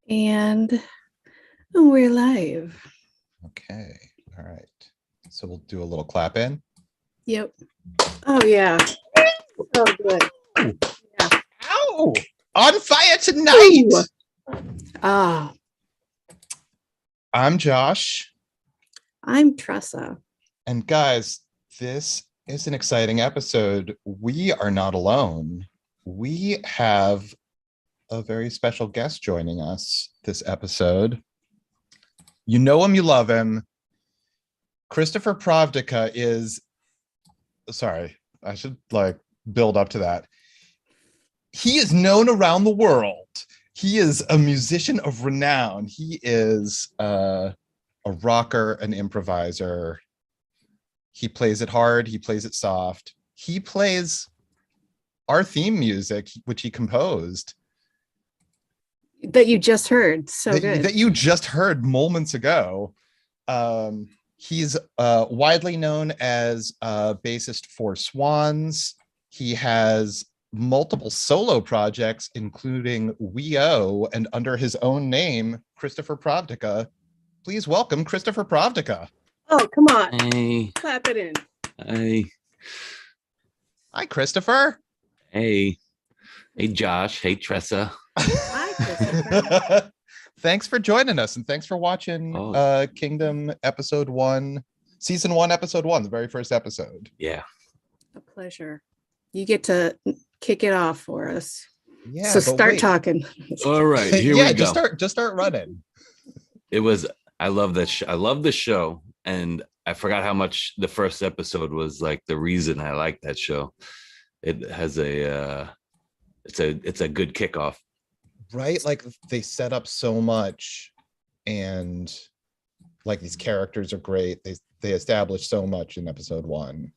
And we're live. Okay. All right. So we'll do a little clap in. Yep. Oh, yeah. Oh, good. Yeah. Ow! On fire tonight. Ah. I'm Josh. I'm Tressa. And guys, this is an exciting episode. We are not alone. We have a very special guest joining us this episode. You know him, you love him. Christopher Pravdica is, sorry, I should build up to that. He is known around the world. He is a musician of renown. He is a rocker, an improviser. He plays it hard. He plays it soft. He plays our theme music, which he composed. That you just heard. So good. That you just heard moments ago. He's widely known as bassist for Swans. He has multiple solo projects, including We O, and under his own name, Christopher Pravdica. Please welcome Christopher Pravdica. Oh, come on. Hey. Clap it in. Hey. Hi, Christopher. Hey. Hey, Josh. Hey, Tressa. Hi, Christopher. Thanks for joining us, and thanks for watching Kingdom Episode 1, Season 1, Episode 1, the very first episode. Yeah. A pleasure. You get to kick it off for us. Yeah. So start talking. All right. Here we go. Just start running. I love that. I love the show, and I forgot how much the first episode was like the reason I like that show. It has it's a good kickoff. Right, like they set up so much, and like these characters are great. They establish so much in episode 1.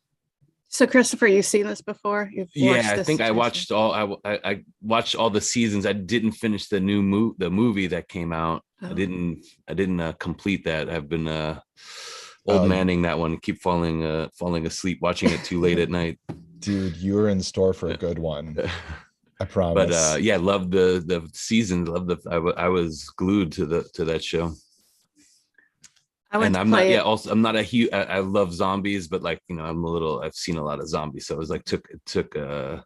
So Christopher, you've seen this before? I think I watched all. I watched all the seasons. I didn't finish the movie that came out. Oh. I didn't complete that. I've been old manning that one. Keep falling asleep watching it too late at night. Dude, you're in store for a good one. I promise. But love the season. I was glued to that show. I'm not a huge. I love zombies, but I've seen a lot of zombies, so it was like took the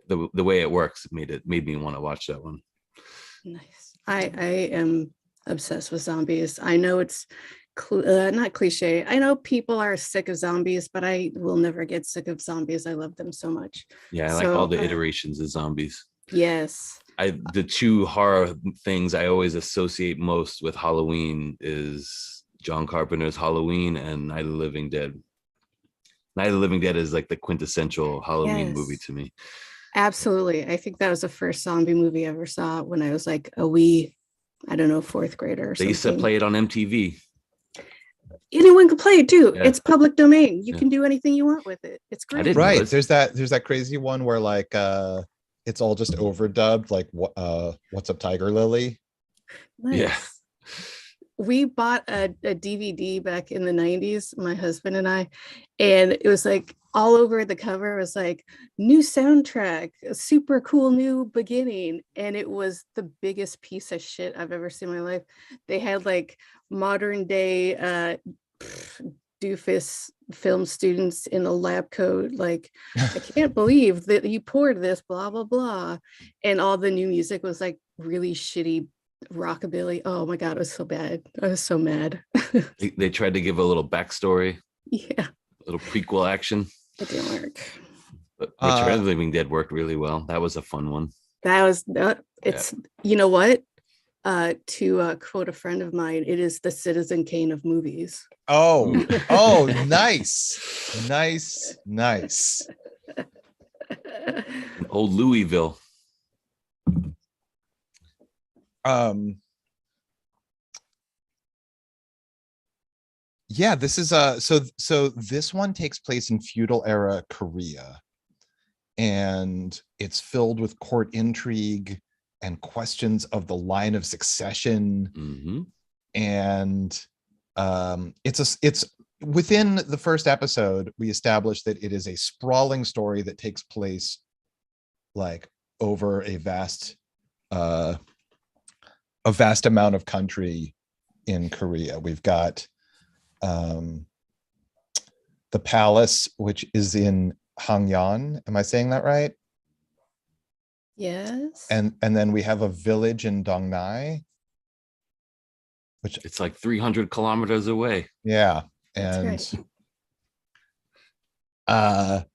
way it works made me want to watch that one. Nice. I am obsessed with zombies. I know it's not cliche. I know people are sick of zombies, but I will never get sick of zombies. I love them so much. Yeah, I like all the iterations of zombies. Yes. The two horror things I always associate most with Halloween is John Carpenter's Halloween and Night of the Living Dead. Night of the Living Dead is like the quintessential Halloween movie to me. Absolutely. I think that was the first zombie movie I ever saw when I was like fourth grader or something. They used to play it on MTV. Anyone can play it too. Yeah. It's public domain. You can do anything you want with it. It's great. Right. There's that crazy one where it's all just overdubbed, like What's Up, Tiger Lily? Nice. Yeah. We bought a DVD back in the 90s, my husband and I, and it was like all over the cover was like new soundtrack, a super cool new beginning. And it was the biggest piece of shit I've ever seen in my life. They had like modern day doofus film students in a lab coat, like, I can't believe that you poured this, blah, blah, blah. And all the new music was like really shitty rockabilly. Oh my god, it was so bad. I was so mad. They tried to give a little backstory, a little prequel action. It didn't work, but Return of the Living Dead worked really well. That was a fun one. That was you know what, to quote a friend of mine, it is the Citizen Kane of movies. Oh nice. Old Louisville. This is so this one takes place in feudal era Korea, and it's filled with court intrigue and questions of the line of succession. Mm-hmm. And it's within the first episode we established that it is a sprawling story that takes place like over a vast a vast amount of country in Korea. We've got the palace, which is in Hangyeon. Am I saying that right? Yes. And then we have a village in Dongnai, which it's like 300 kilometers away. Yeah. That's And right.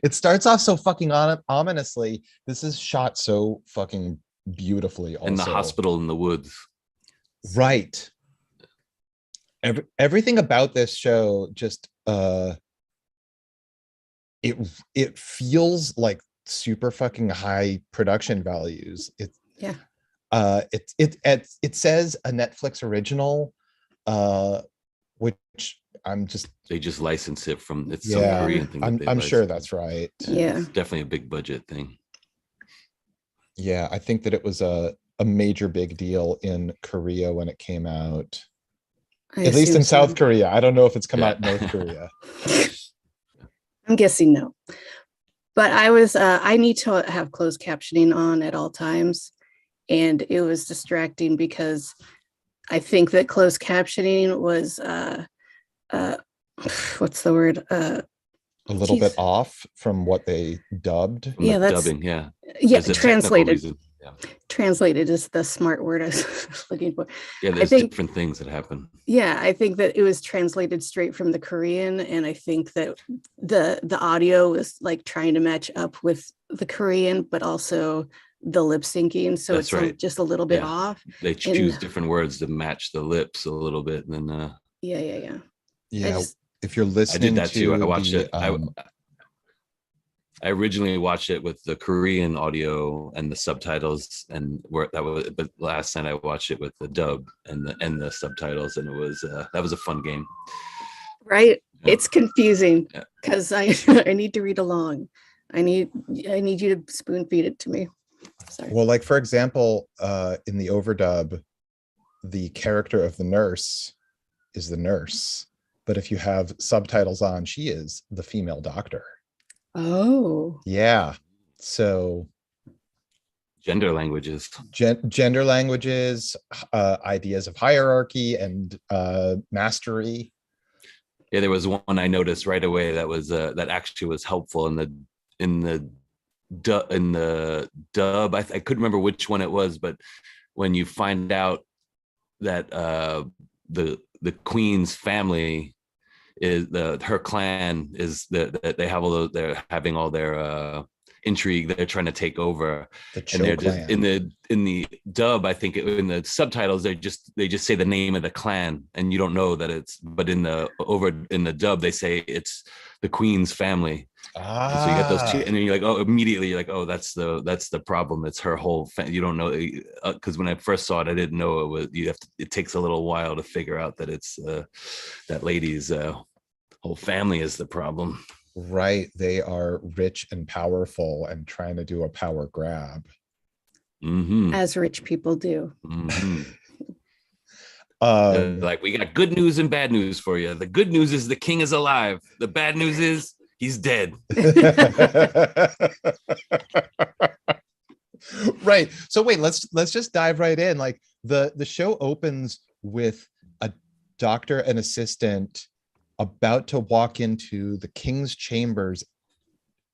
it starts off so fucking ominously. This is shot so fucking beautifully also. In the hospital in the woods. Right. Everything about this show just it feels like super fucking high production values. It says a Netflix original, which they just license it from some Korean thing. I'm sure that's right. Yeah, it's definitely a big budget thing. Yeah, I think that it was a major big deal in Korea when it came out. At least in South Korea. I don't know if it's come out in North Korea. I'm guessing no. But I need to have closed captioning on at all times. And it was distracting because I think that closed captioning was what's the word? A little bit off from what they dubbed. From the dubbing, yeah. Translated. Yeah. Translated is the smart word I was looking for. Yeah, there's different things that happen. Yeah, I think that it was translated straight from the Korean, and I think that the audio was like trying to match up with the Korean, but also the lip syncing, so That's it's right. just a little bit off. They choose different words to match the lips a little bit, and then yeah. If you're listening, I did that too. I watched it. I originally watched it with the Korean audio and the subtitles, but last night I watched it with the dub and the subtitles, and it was that was a fun game. Yeah. Right, it's confusing because I need to read along. I need you to spoon feed it to me. Sorry. Well, like for example, in the overdub, the character of the nurse is the nurse, but if you have subtitles on, she is the female doctor. Oh, yeah. So gender languages, ideas of hierarchy and mastery. Yeah, there was one I noticed right away that was that actually was helpful in the dub. I couldn't remember which one it was, but when you find out that the queen's family is her clan is that they have they're having all their intrigue, they're trying to take over, and they're just in the dub, I think in the subtitles they just say the name of the clan, and you don't know that but in the dub they say it's the queen's family. And so you get those two, and then you're like, immediately you're like, that's the problem. It's her whole family. You don't know, because when I first saw it, I didn't know it was. It takes a little while to figure out that it's that lady's whole family is the problem. Right, they are rich and powerful and trying to do a power grab, as rich people do. Like, we got good news and bad news for you. The good news is the king is alive. The bad news is he's dead. Right. So wait, let's just dive right in. Like the show opens with a doctor and assistant about to walk into the king's chambers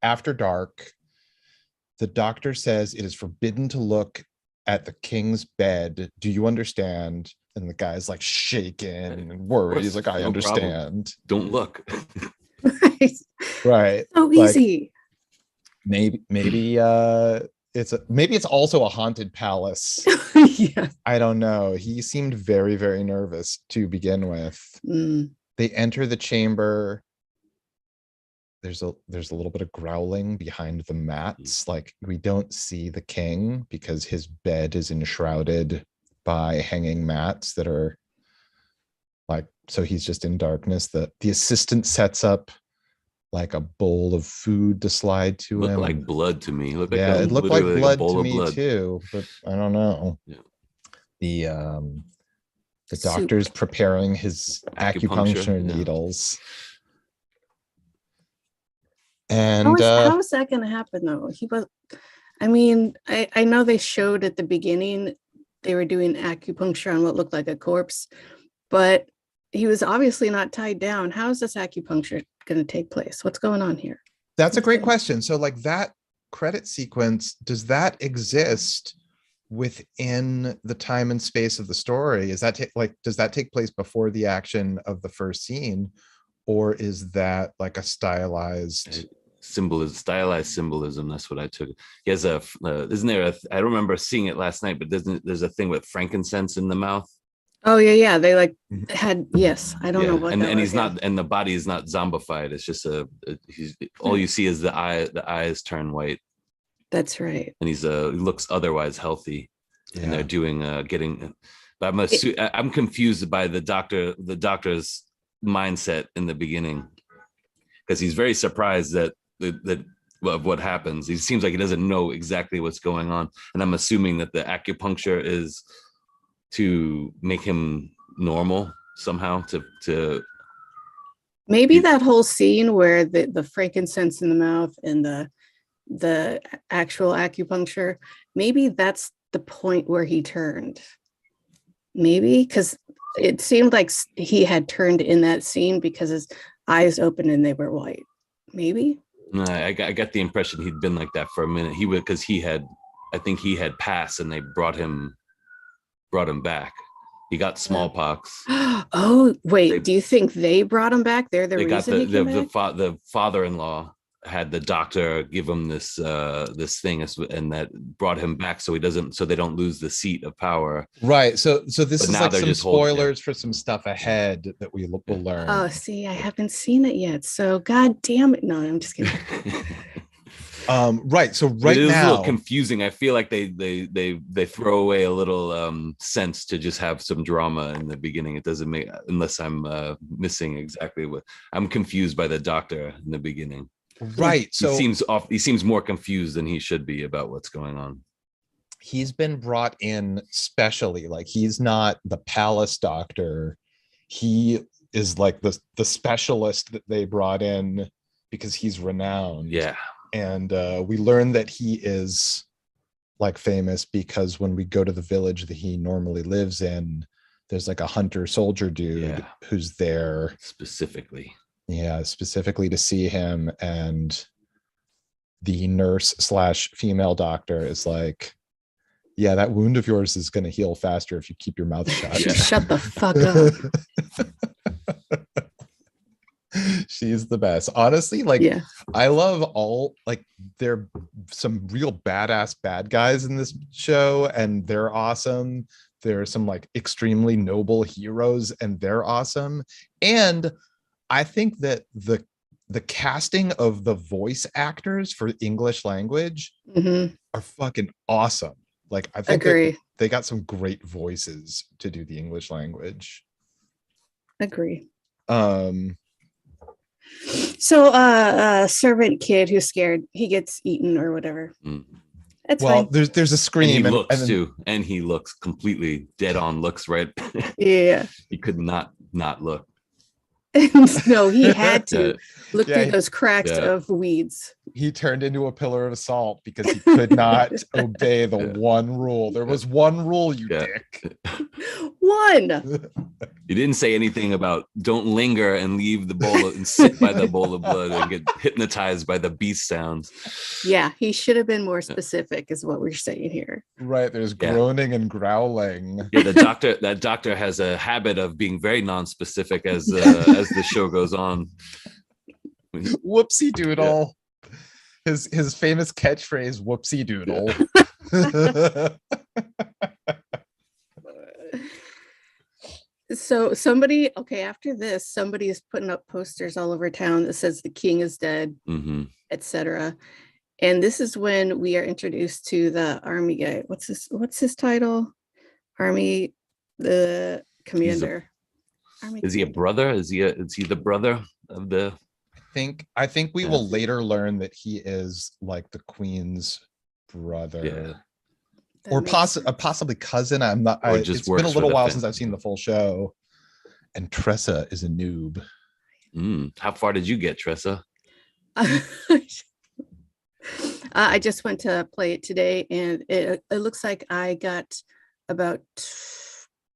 after dark. The doctor says it is forbidden to look at the king's bed. Do you understand? And the guy's like shaking and worried. He's like, I understand. Don't look. Right. So easy. Maybe it's also a haunted palace. Yeah. I don't know. He seemed very, very nervous to begin with. They enter the chamber. There's a little bit of growling behind the mats. Like, we don't see the king because his bed is enshrouded by hanging mats that are like, so he's just in darkness. The assistant sets up like a bowl of food to slide to him. Looked like blood to me. It looked like blood to me too, but I don't know. Yeah. The doctor's preparing his acupuncture needles. And how is that going to happen though? I mean, I know they showed at the beginning they were doing acupuncture on what looked like a corpse, but he was obviously not tied down. How is this acupuncture going to take place? What's going on here? That's a great question. So like that credit sequence, does that exist within the time and space of the story? Is that does that take place before the action of the first scene, or is that like a stylized stylized symbolism? That's what I took. He has isn't there I remember seeing it last night, but there's a thing with frankincense in the mouth. Oh yeah. They like had, yes. I don't know what. And he's not, and the body is not zombified. It's just all you see is the eyes turn white. That's right. And he looks otherwise healthy. Yeah. And they're doing but I'm confused by the doctor's mindset in the beginning, because he's very surprised that of what happens. He seems like he doesn't know exactly what's going on, and I'm assuming that the acupuncture is to make him normal somehow. To maybe that whole scene where the frankincense in the mouth and the actual acupuncture, maybe that's the point where he turned. Maybe because it seemed like he had turned in that scene because his eyes opened and they were white. Maybe. I got the impression he'd been like that for a minute. He would, because I think he had passed and they brought him back. He got smallpox. Oh wait, do you think they brought him back? They're the reason the father-in-law had the doctor give him this thing, and that brought him back so they don't lose the seat of power. Right. So this is like some spoilers for some stuff ahead that we will learn. Oh, see, I haven't seen it yet. So god damn it. No, I'm just kidding. Right. So right now, it is a little confusing. I feel like they throw away a little sense to just have some drama in the beginning. It doesn't make, unless I'm missing exactly what I'm confused by the doctor in the beginning. Right. So he seems more confused than he should be about what's going on. He's been brought in specially, like he's not the palace doctor. He is like the specialist that they brought in because he's renowned. Yeah. And we learn that he is like famous because when we go to the village that he normally lives in, there's like a hunter soldier dude who's there specifically to see him. And the nurse / female doctor is like, yeah, that wound of yours is going to heal faster if you keep your mouth shut. Shut the fuck up. She's the best, honestly. Like, I love all, like, there are some real badass bad guys in this show and they're awesome. There are some like extremely noble heroes and they're awesome. And I think that the casting of the voice actors for English language are fucking awesome. Like, I think they got some great voices to do the English language. Agree. So servant kid who's scared, he gets eaten or whatever. That's fine. There's a scream, and he looks completely dead on, looks right. Yeah. He could not look. No, he had to look through those cracks of weeds. He turned into a pillar of salt because he could not obey the one rule. There was one rule, you dick. One. You didn't say anything about don't linger and leave the bowl and sit by the bowl of blood and get hypnotized by the beast sounds. Yeah, he should have been more specific, is what we're saying here. Right, there's groaning and growling. Yeah, that doctor has a habit of being very non-specific as the show goes on. Whoopsie doodle. His famous catchphrase, whoopsie doodle. So after this, somebody is putting up posters all over town that says the king is dead, etc. And this is when we are introduced to the army guy. What's his title? The commander. Is he a brother? Is he the brother of the? I think we will later learn that he is like the queen's brother, or possibly cousin. I'm not. It's been a little while since I've seen the full show, and Tressa is a noob. How far did you get, Tressa? I just went to play it today, and it looks like I got about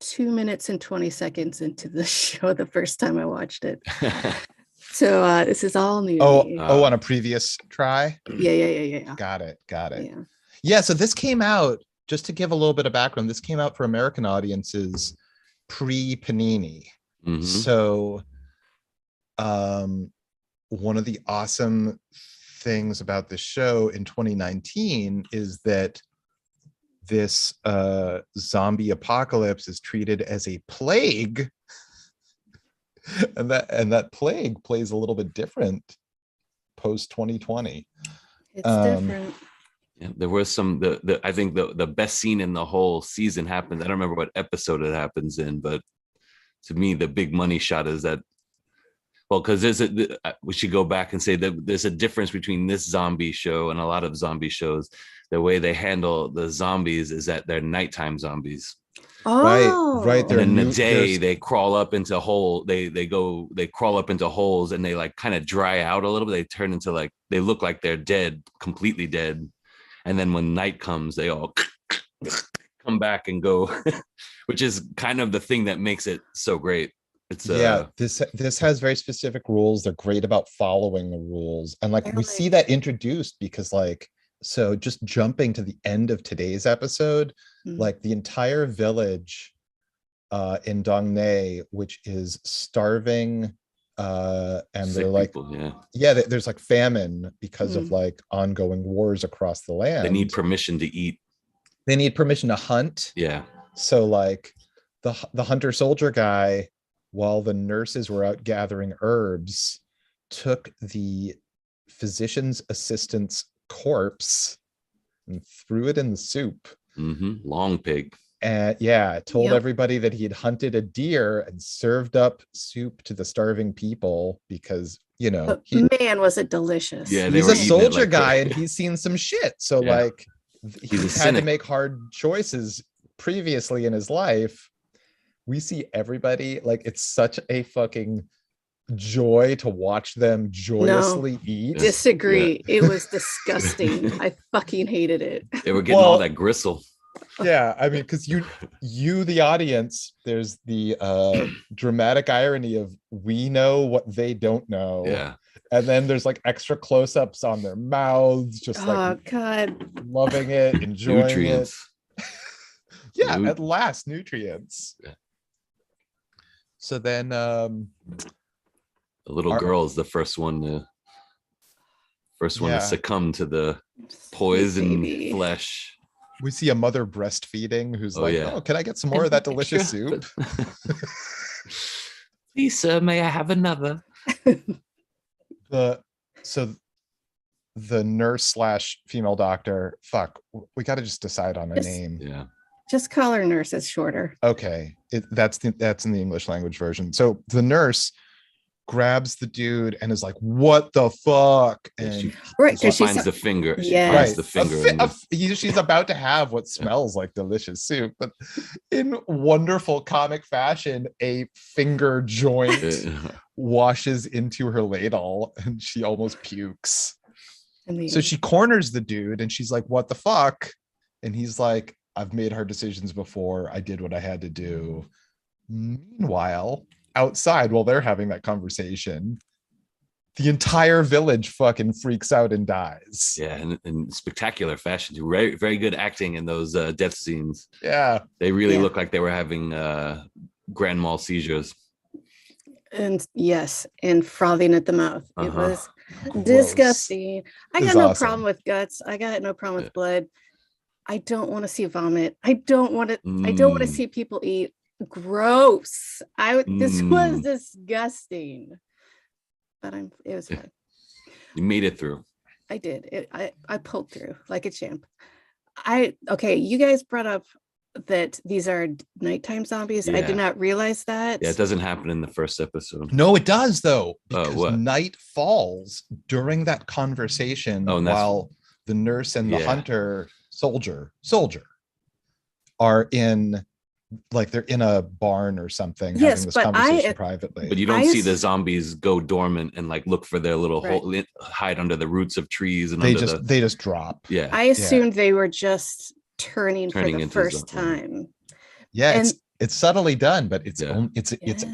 2 minutes and 20 seconds into the show the first time I watched it. So this is all new. On a previous try. Yeah. Got it. Yeah. So this came out, just to give a little bit of background. This came out for American audiences pre-Panini. Mm-hmm. So, one of the awesome things about this show in 2019 is that this zombie apocalypse is treated as a plague. And that plague plays a little bit different post 2020. It's different. Yeah, there was some I think the best scene in the whole season happens. I don't remember what episode it happens in, but to me the big money shot is that, well, because we should go back and say that there's a difference between this zombie show and a lot of zombie shows. The way they handle the zombies is that they're nighttime zombies. Oh, right. And in the day they crawl up into hole. They crawl up into holes, and they like kind of dry out a little bit. They turn into like, they look like they're dead, completely dead. And then when night comes, they all come back and go, which is kind of the thing that makes it so great. It's this has very specific rules. They're great about following the rules, and like we see that introduced because like, so just jumping to the end of today's episode, like the entire village in Dongnay, which is starving, and sick they're like people, there's like famine because of like ongoing wars across the land. They need permission to eat. They need permission to hunt. Yeah. So like the hunter soldier guy, while the nurses were out gathering herbs, took the physician's assistant's corpse and threw it in the soup. Long pig. And told everybody that he had hunted a deer and served up soup to the starving people because, you know, man, was it delicious. Yeah, he's a soldier guy and he's seen some shit. So like he's had to make hard choices previously in his life. We see everybody, like, it's such a fucking joy to watch them joyously eat. Disagree. It was disgusting. I fucking hated it. They were getting all that gristle. Yeah, I mean, because you the audience, there's the dramatic irony of we know what they don't know. Yeah. And then there's like extra close-ups on their mouths, just like God, loving it, enjoying nutrients. It. At last, nutrients. Yeah. So then the little girl is the first one to succumb to the poison flesh. We see a mother breastfeeding who's oh, can I get some more of that delicious soup? Please, sir, may I have another? The nurse / female doctor, we got to just decide on a name. Yeah. Just call her nurse. It's shorter. Okay. That's in the English language version. So the nurse grabs the dude and is like, what the fuck? And she finds the finger. Finds the finger. She's about to have what smells like delicious soup, but in wonderful comic fashion, a finger joint washes into her ladle and she almost pukes. So she corners the dude and she's like, what the fuck? And he's like, I've made hard decisions before. I did what I had to do. Meanwhile, outside, while they're having that conversation, the entire village fucking freaks out and dies. Yeah, in spectacular fashion too. Very, very good acting in those death scenes. Yeah, they really look like they were having grand mal seizures. And and frothing at the mouth. It was disgusting. I got no problem with guts. I got no problem with blood. I don't want to see vomit. I don't want to see people eat. Gross. This was disgusting. But it was fine. You made it through. I did. I pulled through like a champ. You guys brought up that these are nighttime zombies. I did not realize that. Yeah, it doesn't happen in the first episode. No, it does though. Because night falls during that conversation while the nurse and the hunter soldier are in like they're in a barn or something Yes, having this but conversation privately. But you don't see the zombies go dormant and like look for their little hole, hide under the roots of trees and they just drop. Yeah. I assumed they were just turning for the first time. Yeah, and it's subtly done, but it's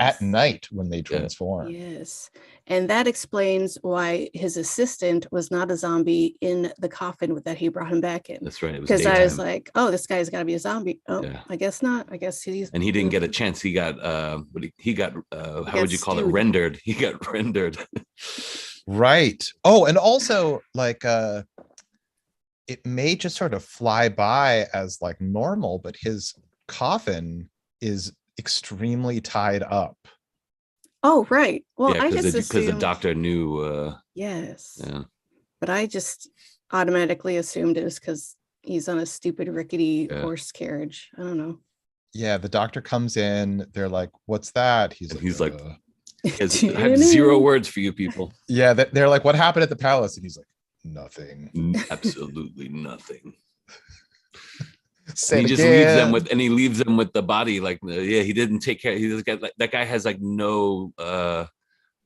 at night when they transform. Yes. And that explains why his assistant was not a zombie in the coffin that he brought him back in. That's right. Because I was like, oh, this guy's got to be a zombie. Oh, I guess not. I guess he's. And he didn't get a chance. He got how would you call it? Rendered. He got rendered. Right. Oh, and also like it may just sort of fly by as like normal, but his coffin is extremely tied up. Oh, right. Well, I just because the doctor knew. Yes. Yeah. But I just automatically assumed it was because he's on a stupid rickety horse carriage. I don't know. Yeah, the doctor comes in. They're like, "What's that?" He's like, I have 0 words for you people. Yeah, they're like, "What happened at the palace?" And he's like, "Nothing. Absolutely nothing." He leaves them with the body. Like, he didn't take care. He just got like, that guy has like no what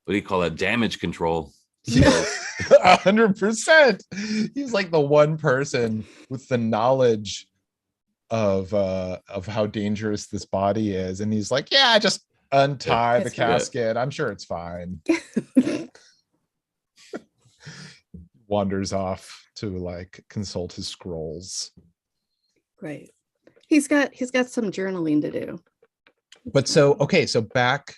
do you call it? Damage control. 100%. He's like the one person with the knowledge of how dangerous this body is, and he's like, yeah, just untie the casket. I'm sure it's fine. Wanders off to like consult his scrolls. Right. He's got some journaling to do. But so back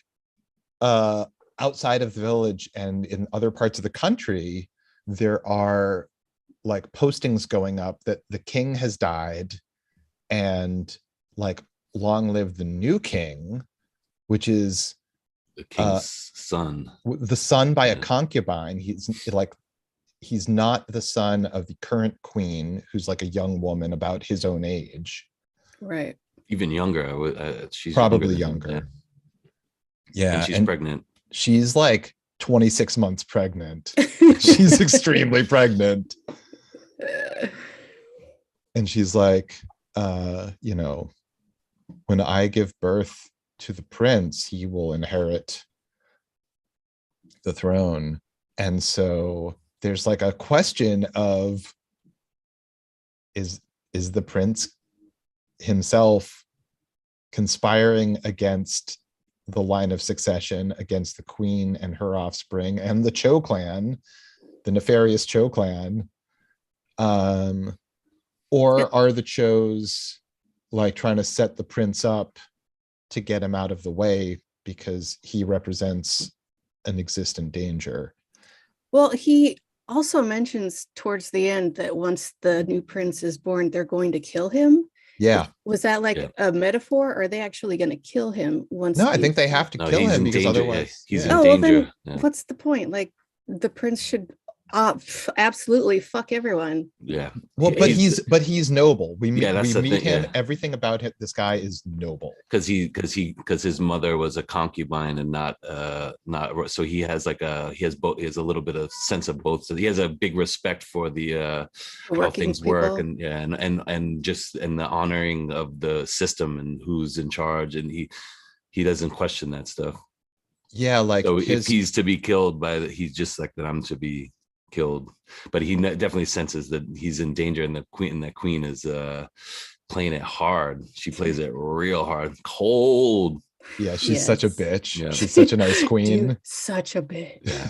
outside of the village and in other parts of the country, there are like postings going up that the king has died and like long live the new king, which is the king's son. The son by a concubine. He's not the son of the current queen, who's like a young woman about his own age. Right. Even younger. She's probably younger. Yeah. And she's pregnant. She's like 26 months pregnant. She's extremely pregnant. And she's like, when I give birth to the prince, he will inherit the throne. And so there's like a question of, is the prince himself conspiring against the line of succession, against the queen and her offspring and the Cho clan, the nefarious Cho clan, or are the Chos like trying to set the prince up to get him out of the way because he represents an existent danger? Well, he also mentions towards the end that once the new prince is born, they're going to kill him. Yeah. Was that like a metaphor, or are they actually going to kill him once? No, I think they have to kill him because otherwise he's in danger. Well, then what's the point? Like, the prince should absolutely fuck everyone. Yeah. Well, but he's noble. We meet him. Yeah. Everything about him, this guy is noble. Because his mother was a concubine and not so he has like he has a little bit of sense of both. So he has a big respect for the how things work and the honoring of the system and who's in charge, and he doesn't question that stuff. Yeah, like so if he's to be killed he's just like that. I'm to be killed, but he definitely senses that he's in danger, and the queen is playing it hard. She plays it real hard, cold. Yeah, she's such a bitch. Yeah. She's such a nice queen. Dude, such a bitch. Yeah.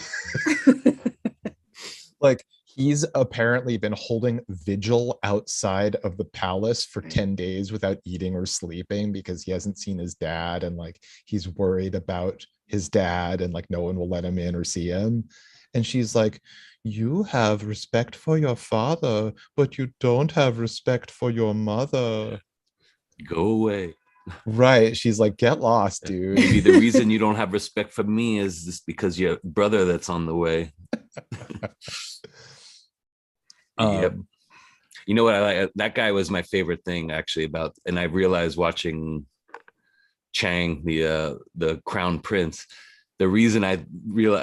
Like, he's apparently been holding vigil outside of the palace for 10 days without eating or sleeping because he hasn't seen his dad, and like he's worried about his dad, and like no one will let him in or see him. And she's like, you have respect for your father, but you don't have respect for your mother. Go away. Right. She's like, get lost, dude. Maybe the reason you don't have respect for me is just because your brother that's on the way. Yep. You know what? That guy was my favorite thing actually and I realized watching Chang, the Crown Prince, the reason I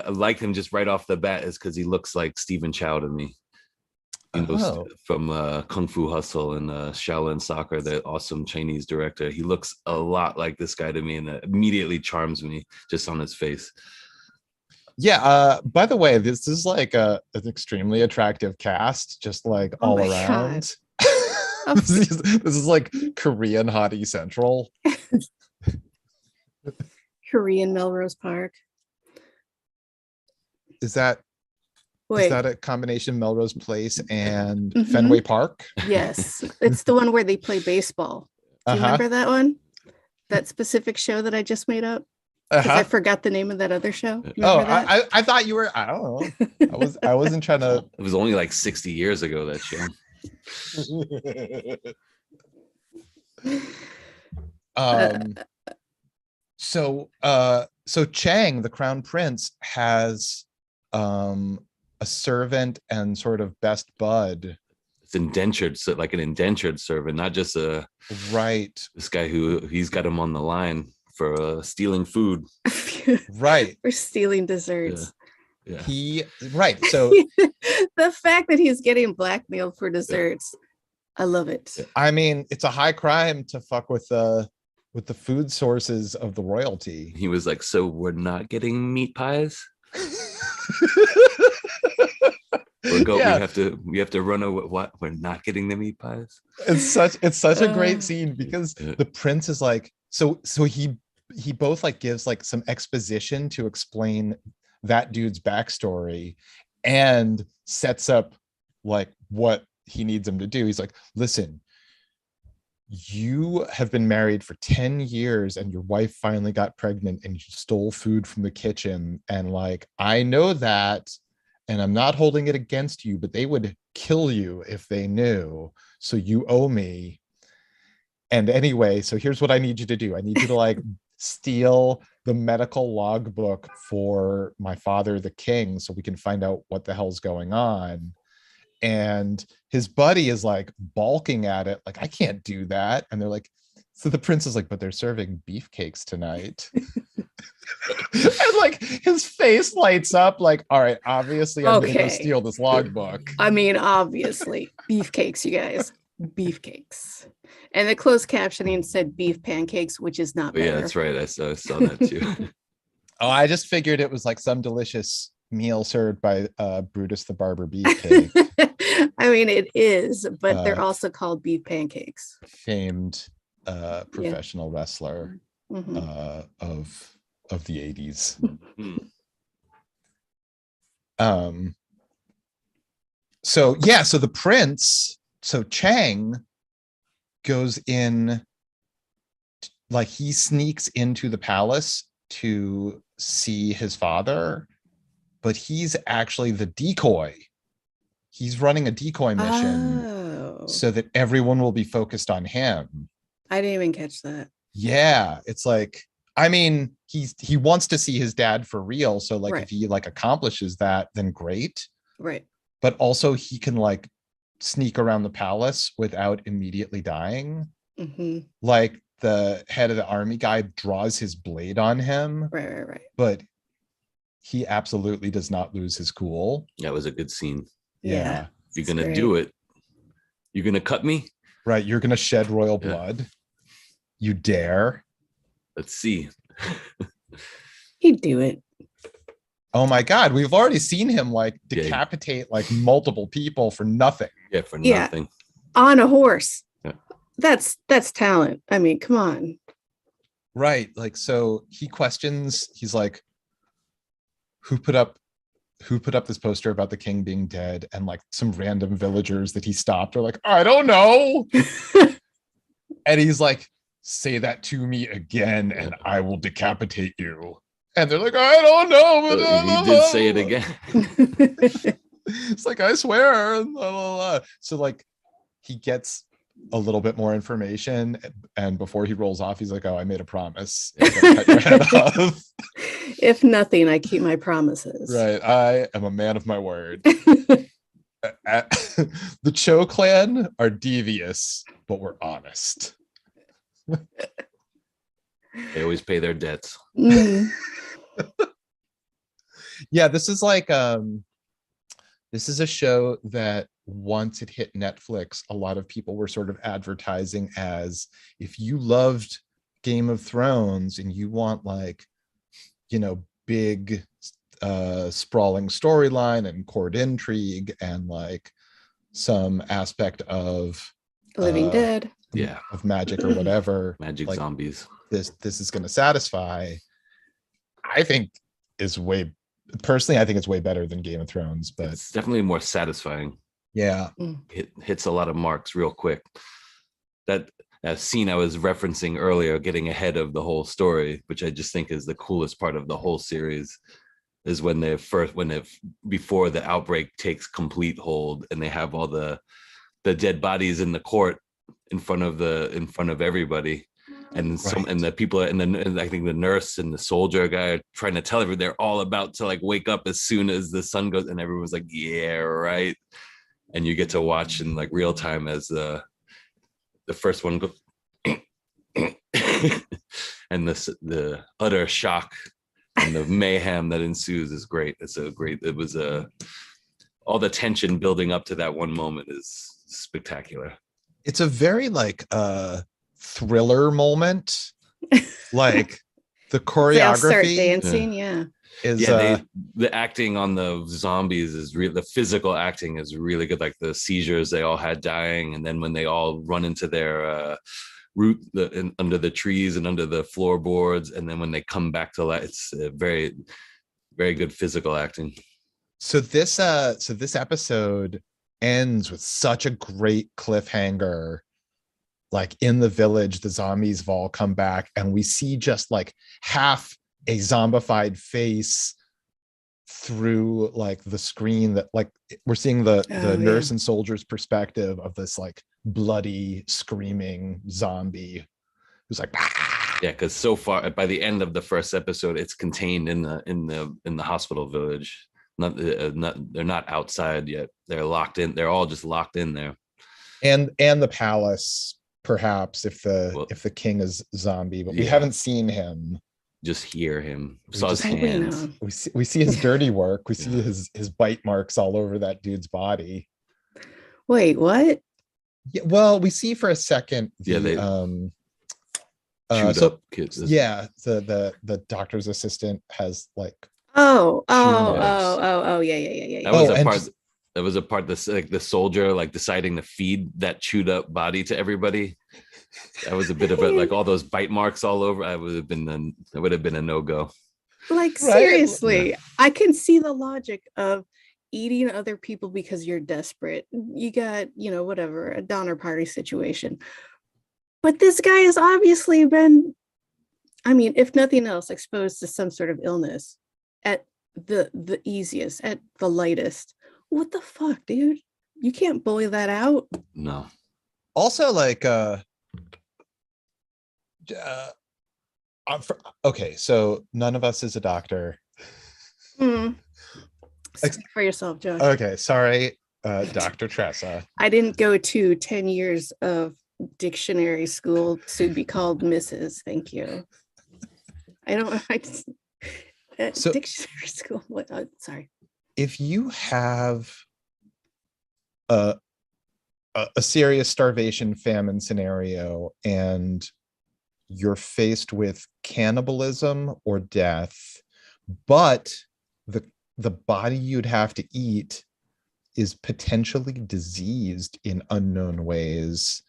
like him just right off the bat is because he looks like Stephen Chow to me. He knows from Kung Fu Hustle and Shaolin Soccer, the awesome Chinese director. He looks a lot like this guy to me, and immediately charms me just on his face. Yeah. By the way, this is like an extremely attractive cast, just like all around. this is like Korean hottie central. Korean Melrose Park. Is that a combination Melrose Place and Fenway Park? Yes, it's the one where they play baseball. Do you remember that one? That specific show that I just made up? Because I forgot the name of that other show. I thought you were. I don't know. I wasn't trying to. It was only like 60 years ago, that show. So Chang, the crown prince, has a servant and sort of best bud. It's indentured, so like an indentured servant, not just this guy he's got him on the line for stealing food. Right. For stealing desserts. Yeah. So the fact that he's getting blackmailed for desserts, I love it. I mean, it's a high crime to fuck with the food sources of the royalty. He was like, so we're not getting meat pies? We have to run over. What? We're not getting the meat pies? It's such a great scene, because the prince is like, so he both like gives like some exposition to explain that dude's backstory and sets up like what he needs him to do. He's like, listen, you have been married for 10 years and your wife finally got pregnant and you stole food from the kitchen, and like, I know that, and I'm not holding it against you, but they would kill you if they knew, so you owe me. And anyway, so here's what I need you to do. I need you to like steal the medical logbook for my father, the king, so we can find out what the hell's going on. And his buddy is like balking at it, like, I can't do that. And they're like, so the prince is like, but they're serving beefcakes tonight. And like his face lights up, like, all right, obviously I'm gonna go steal this logbook. I mean, obviously, beefcakes, you guys, beefcakes. And the closed captioning said beef pancakes, which is not better. Yeah, that's right. I saw that too. Oh, I just figured it was like some delicious meal served by Brutus the Barber Beefcake. I mean, it is, but they're also called beef pancakes. Famed professional wrestler of the 80s. So the prince, so Chang goes in, like he sneaks into the palace to see his father, but he's actually the decoy. He's running a decoy mission so that everyone will be focused on him. I didn't even catch that. Yeah, it's like, I mean, he wants to see his dad for real, so like if he like accomplishes that, then great. Right. But also he can like sneak around the palace without immediately dying. Like the head of the army guy draws his blade on him. Right. But he absolutely does not lose his cool. That was a good scene. Yeah. If you're gonna do it, you're gonna cut me. Right. You're gonna shed royal blood. You dare. Let's see. He'd do it. Oh my God, we've already seen him like decapitate like multiple people for nothing. Yeah, for nothing. On a horse. Yeah. That's talent. I mean, come on. Right. Like, so he questions, he's like, who put up this poster about the king being dead? And like some random villagers that he stopped are like, I don't know. And he's like, say that to me again and I will decapitate you. And they're like, I don't know. He did say it again. It's like, I swear. Blah, blah, blah. So like he gets a little bit more information, and before he rolls off, he's like, oh, I made a promise. Cut your head off. If nothing, I keep my promises. Right. I am a man of my word. The Cho clan are devious, but we're honest. They always pay their debts. Yeah, this is like This is a show that once it hit Netflix, a lot of people were sort of advertising as, if you loved Game of Thrones and you want like, big sprawling storyline and court intrigue and like some aspect of Living Dead, of magic or whatever, magic like, zombies, this is going to satisfy. I think is way personally, I think it's way better than Game of Thrones, but it's definitely more satisfying. Yeah. It hits a lot of marks real quick. That scene I was referencing earlier, getting ahead of the whole story, which I just think is the coolest part of the whole series, is when before the outbreak takes complete hold and they have all the dead bodies in the court in front of everybody. And and the people, and then I think the nurse and the soldier guy are trying to tell everyone they're all about to like wake up as soon as the sun goes, and everyone's like, yeah, right. And you get to watch in like real time as the first one goes and the utter shock and the mayhem that ensues is great. It was all the tension building up to that one moment is spectacular. It's a very like thriller moment. Like the choreography, start dancing, is the acting on the zombies is real. The physical acting is really good, like the seizures they all had dying, and then when they all run into their root under the trees and under the floorboards, and then when they come back to life, it's very, very good physical acting. So this episode ends with such a great cliffhanger. Like in the village, the zombies have all come back, and we see just like half a zombified face through like the screen, that like we're seeing the nurse and soldier's perspective of this like bloody screaming zombie who's like, ah! Yeah, because so far by the end of the first episode, it's contained in the hospital village. They're not outside yet. They're locked in. They're all just locked in there. And the palace, perhaps, if the king is zombie, but we haven't seen him. Just hear him. We saw his hands. We see his dirty work. We see his bite marks all over that dude's body. Wait, what? Yeah, well, we see for a second chewed up kids. Yeah, the doctor's assistant has like yeah. That was a part that's like the soldier like deciding to feed that chewed up body to everybody. That was a bit of it, like all those bite marks all over. It would have been a no-go. Like, seriously, I can see the logic of eating other people because you're desperate. You got, whatever, a Donner Party situation. But this guy has obviously been, if nothing else, exposed to some sort of illness at the easiest, at the lightest. What the fuck, dude? You can't bully that out. No. Also, like, okay, so none of us is a doctor. Speak for yourself, Josh. Okay, sorry, Dr. Tressa. I didn't go to 10 years of dictionary school to be called Mrs. Thank you. Dictionary school. What? Sorry. If you have a serious starvation famine scenario and you're faced with cannibalism or death, but the body you'd have to eat is potentially diseased in unknown ways,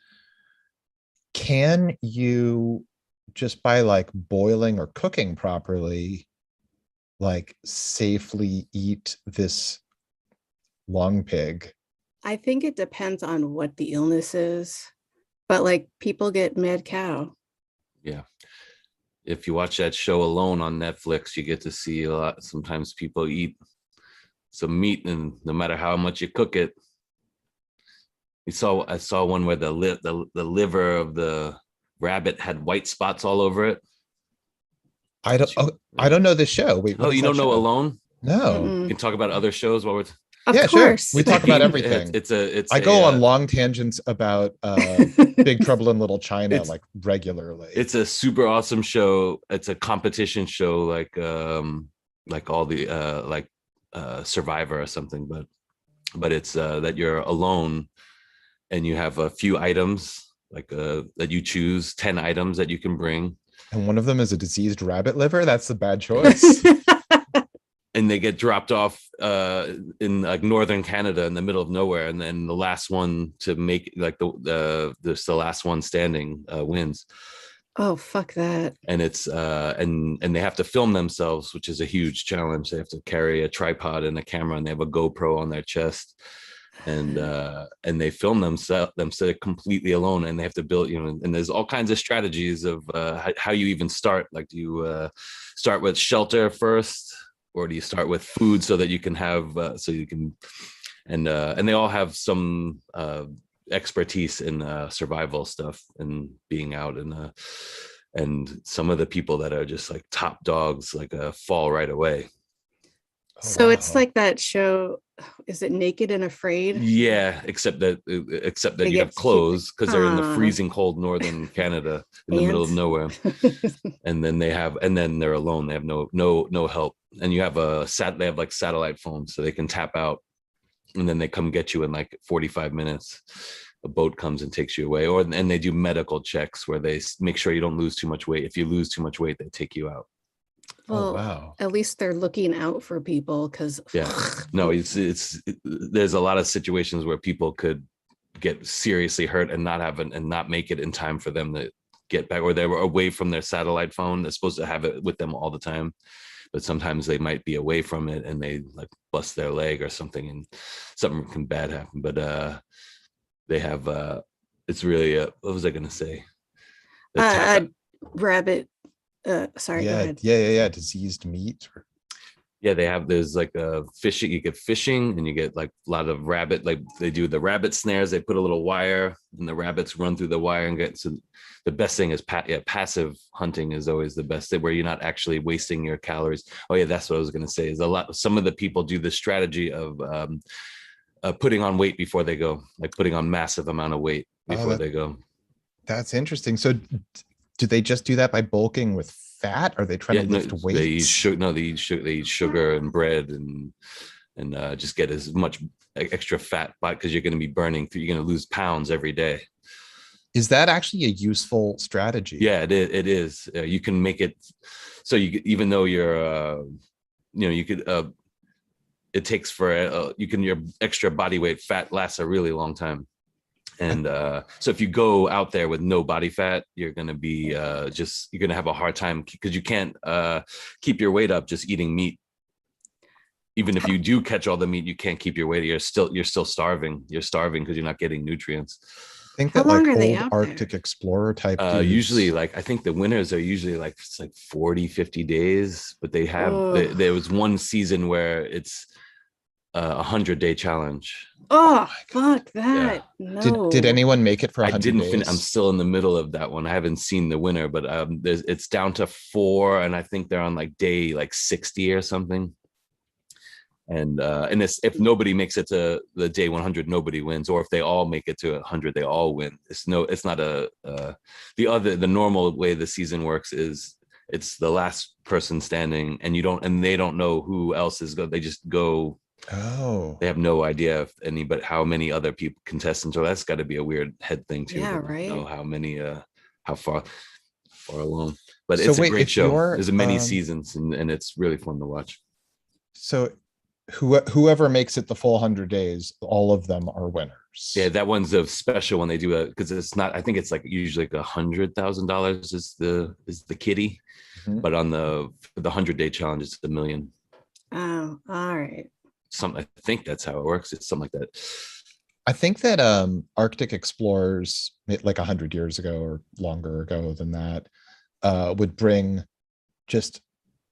can you, just by like boiling or cooking properly, like safely eat this long pig? I think it depends on what the illness is, but like people get mad cow. Yeah. If you watch that show Alone on Netflix, you get to see a lot. Sometimes people eat some meat, and no matter how much you cook it, I saw one where the liver of the rabbit had white spots all over it. I don't know this show. Wait, you don't know Alone? No. We can talk about other shows while we're Of course. Sure. We talk about everything. I go on long tangents about Big Trouble in Little China like regularly. It's a super awesome show. It's a competition show, like all the Survivor or something. But but it's that you're alone and you have a few items like that you choose 10 items that you can bring. And one of them is a diseased rabbit liver. That's a bad choice. And they get dropped off in like northern Canada in the middle of nowhere, and then the last one to make like the last one standing wins. Oh, fuck that. And it's and they have to film themselves, which is a huge challenge. They have to carry a tripod and a camera, and they have a GoPro on their chest, and they film themselves completely alone, and they have to build, and there's all kinds of strategies of how you even start. Like, do you start with shelter first, or do you start with food so that you can have and they all have some expertise in survival stuff and being out, and some of the people that are just like top dogs like fall right away. So wow. It's like that show, is it Naked and Afraid? Yeah, except that you have clothes because they're in the freezing cold northern Canada in the middle of nowhere. And then they're alone. They have no help. And you have they have like satellite phones, so they can tap out, and then they come get you in like 45 minutes. A boat comes and takes you away, and they do medical checks where they make sure you don't lose too much weight. If you lose too much weight, they take you out. Well, wow. At least they're looking out for people, because no, there's a lot of situations where people could get seriously hurt and not make it in time for them to get back, or they were away from their satellite phone. They're supposed to have it with them all the time, but sometimes they might be away from it and they like bust their leg or something, and something can bad happen. But they have it's really what was I gonna say? Rabbit. Sorry, go ahead. Yeah. Diseased meat. There's like a fishing. You get fishing, and you get like a lot of rabbit. Like they do the rabbit snares. They put a little wire, and the rabbits run through the wire and get. So the best thing is passive hunting is always the best, where you're not actually wasting your calories. Oh yeah, that's what I was gonna say. Is some of the people do the strategy of putting on weight before they go, like putting on massive amount of weight before they go. That's interesting. So do they just do that by bulking with fat? Are they trying to lift weights? They eat sugar and bread and just get as much extra fat, because you're going to be burning through, you're going to lose pounds every day. Is that actually a useful strategy? Yeah, it is. You can make it so even though you're you could it takes your extra body weight fat lasts a really long time. And so if you go out there with no body fat, you're going to be you're going to have a hard time, because you can't keep your weight up just eating meat. Even if you do catch all the meat, you can't keep your weight. You're still starving. You're starving because you're not getting nutrients. I think that like old Arctic explorer type usually, like I think the winters are usually like it's like 40, 50 days, but they have there was one season where it's 100-day challenge. Oh fuck that. Yeah. No. Did anyone make it for 100 days? I didn't finish. I'm still in the middle of that one. I haven't seen the winner, but it's down to 4, and I think they're on like day like 60 or something. And if nobody makes it to the day 100, nobody wins. Or if they all make it to 100, they all win. It's not the normal way the season works is it's the last person standing, and they don't know who else is going. They just go. Oh, they have no idea how many other people contestants. So that's got to be a weird head thing too. Yeah, right. Know how many, how far along. But it's a great show. There's many seasons, and it's really fun to watch. So whoever makes it the full 100 days, all of them are winners. Yeah, that one's a special when they do it, because it's not. I think it's like usually like $100,000 is the kitty, but on the 100-day challenge, it's $1 million. Oh, all right. I think that's how it works. It's something like that. I think that Arctic explorers like 100 years ago or longer ago than that would bring just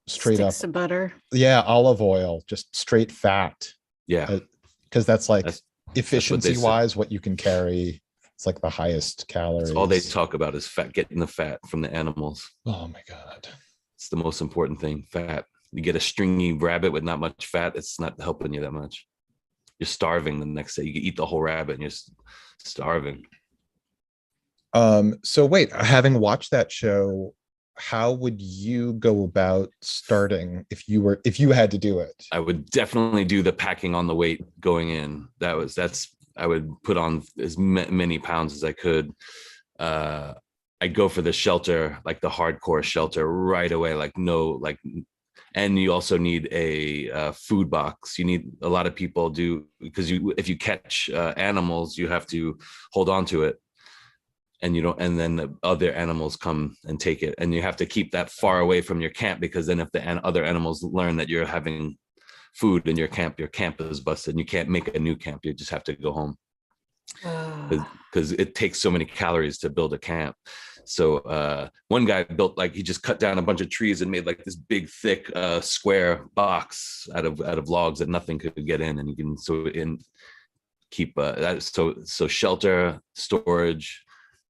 straight Sticks up of butter. Yeah, olive oil, just straight fat. Yeah, because that's efficiency wise what you can carry. It's like the highest calories. That's all they talk about is fat, getting the fat from the animals. Oh my god, it's the most important thing. Fat. You get a stringy rabbit with not much fat, it's not helping you that much. You're starving the next day. You can eat the whole rabbit and you're starving. So wait, having watched that show, how would you go about starting if you had to do it? I would definitely do the packing on the weight going in. I would put on as many pounds as I could. I'd go for the shelter, like the hardcore shelter right away. Like no, like, and you also need a food box. You need, a lot of people do, because if you catch animals, you have to hold on to it, and you don't, and then the other animals come and take it, and you have to keep that far away from your camp, because then if the other animals learn that you're having food in your camp is busted, and you can't make a new camp. You just have to go home, because it takes so many calories to build a camp. So one guy built, like, he just cut down a bunch of trees and made like this big thick square box out of logs that nothing could get in, and you can keep that. So shelter, storage,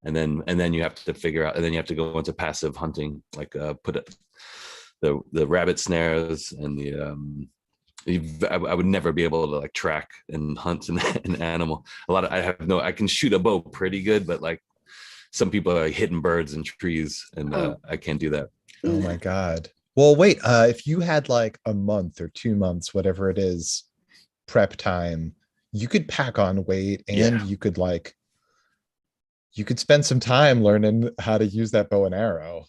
and then you have to figure out, and then you have to go into passive hunting, like put the rabbit snares and I would never be able to like track and hunt an animal. I can shoot a bow pretty good, but like some people are like hitting birds and trees, and I can't do that. Oh my God. Well, wait, if you had like a month or 2 months, whatever it is, prep time, you could pack on weight, and you could spend some time learning how to use that bow and arrow.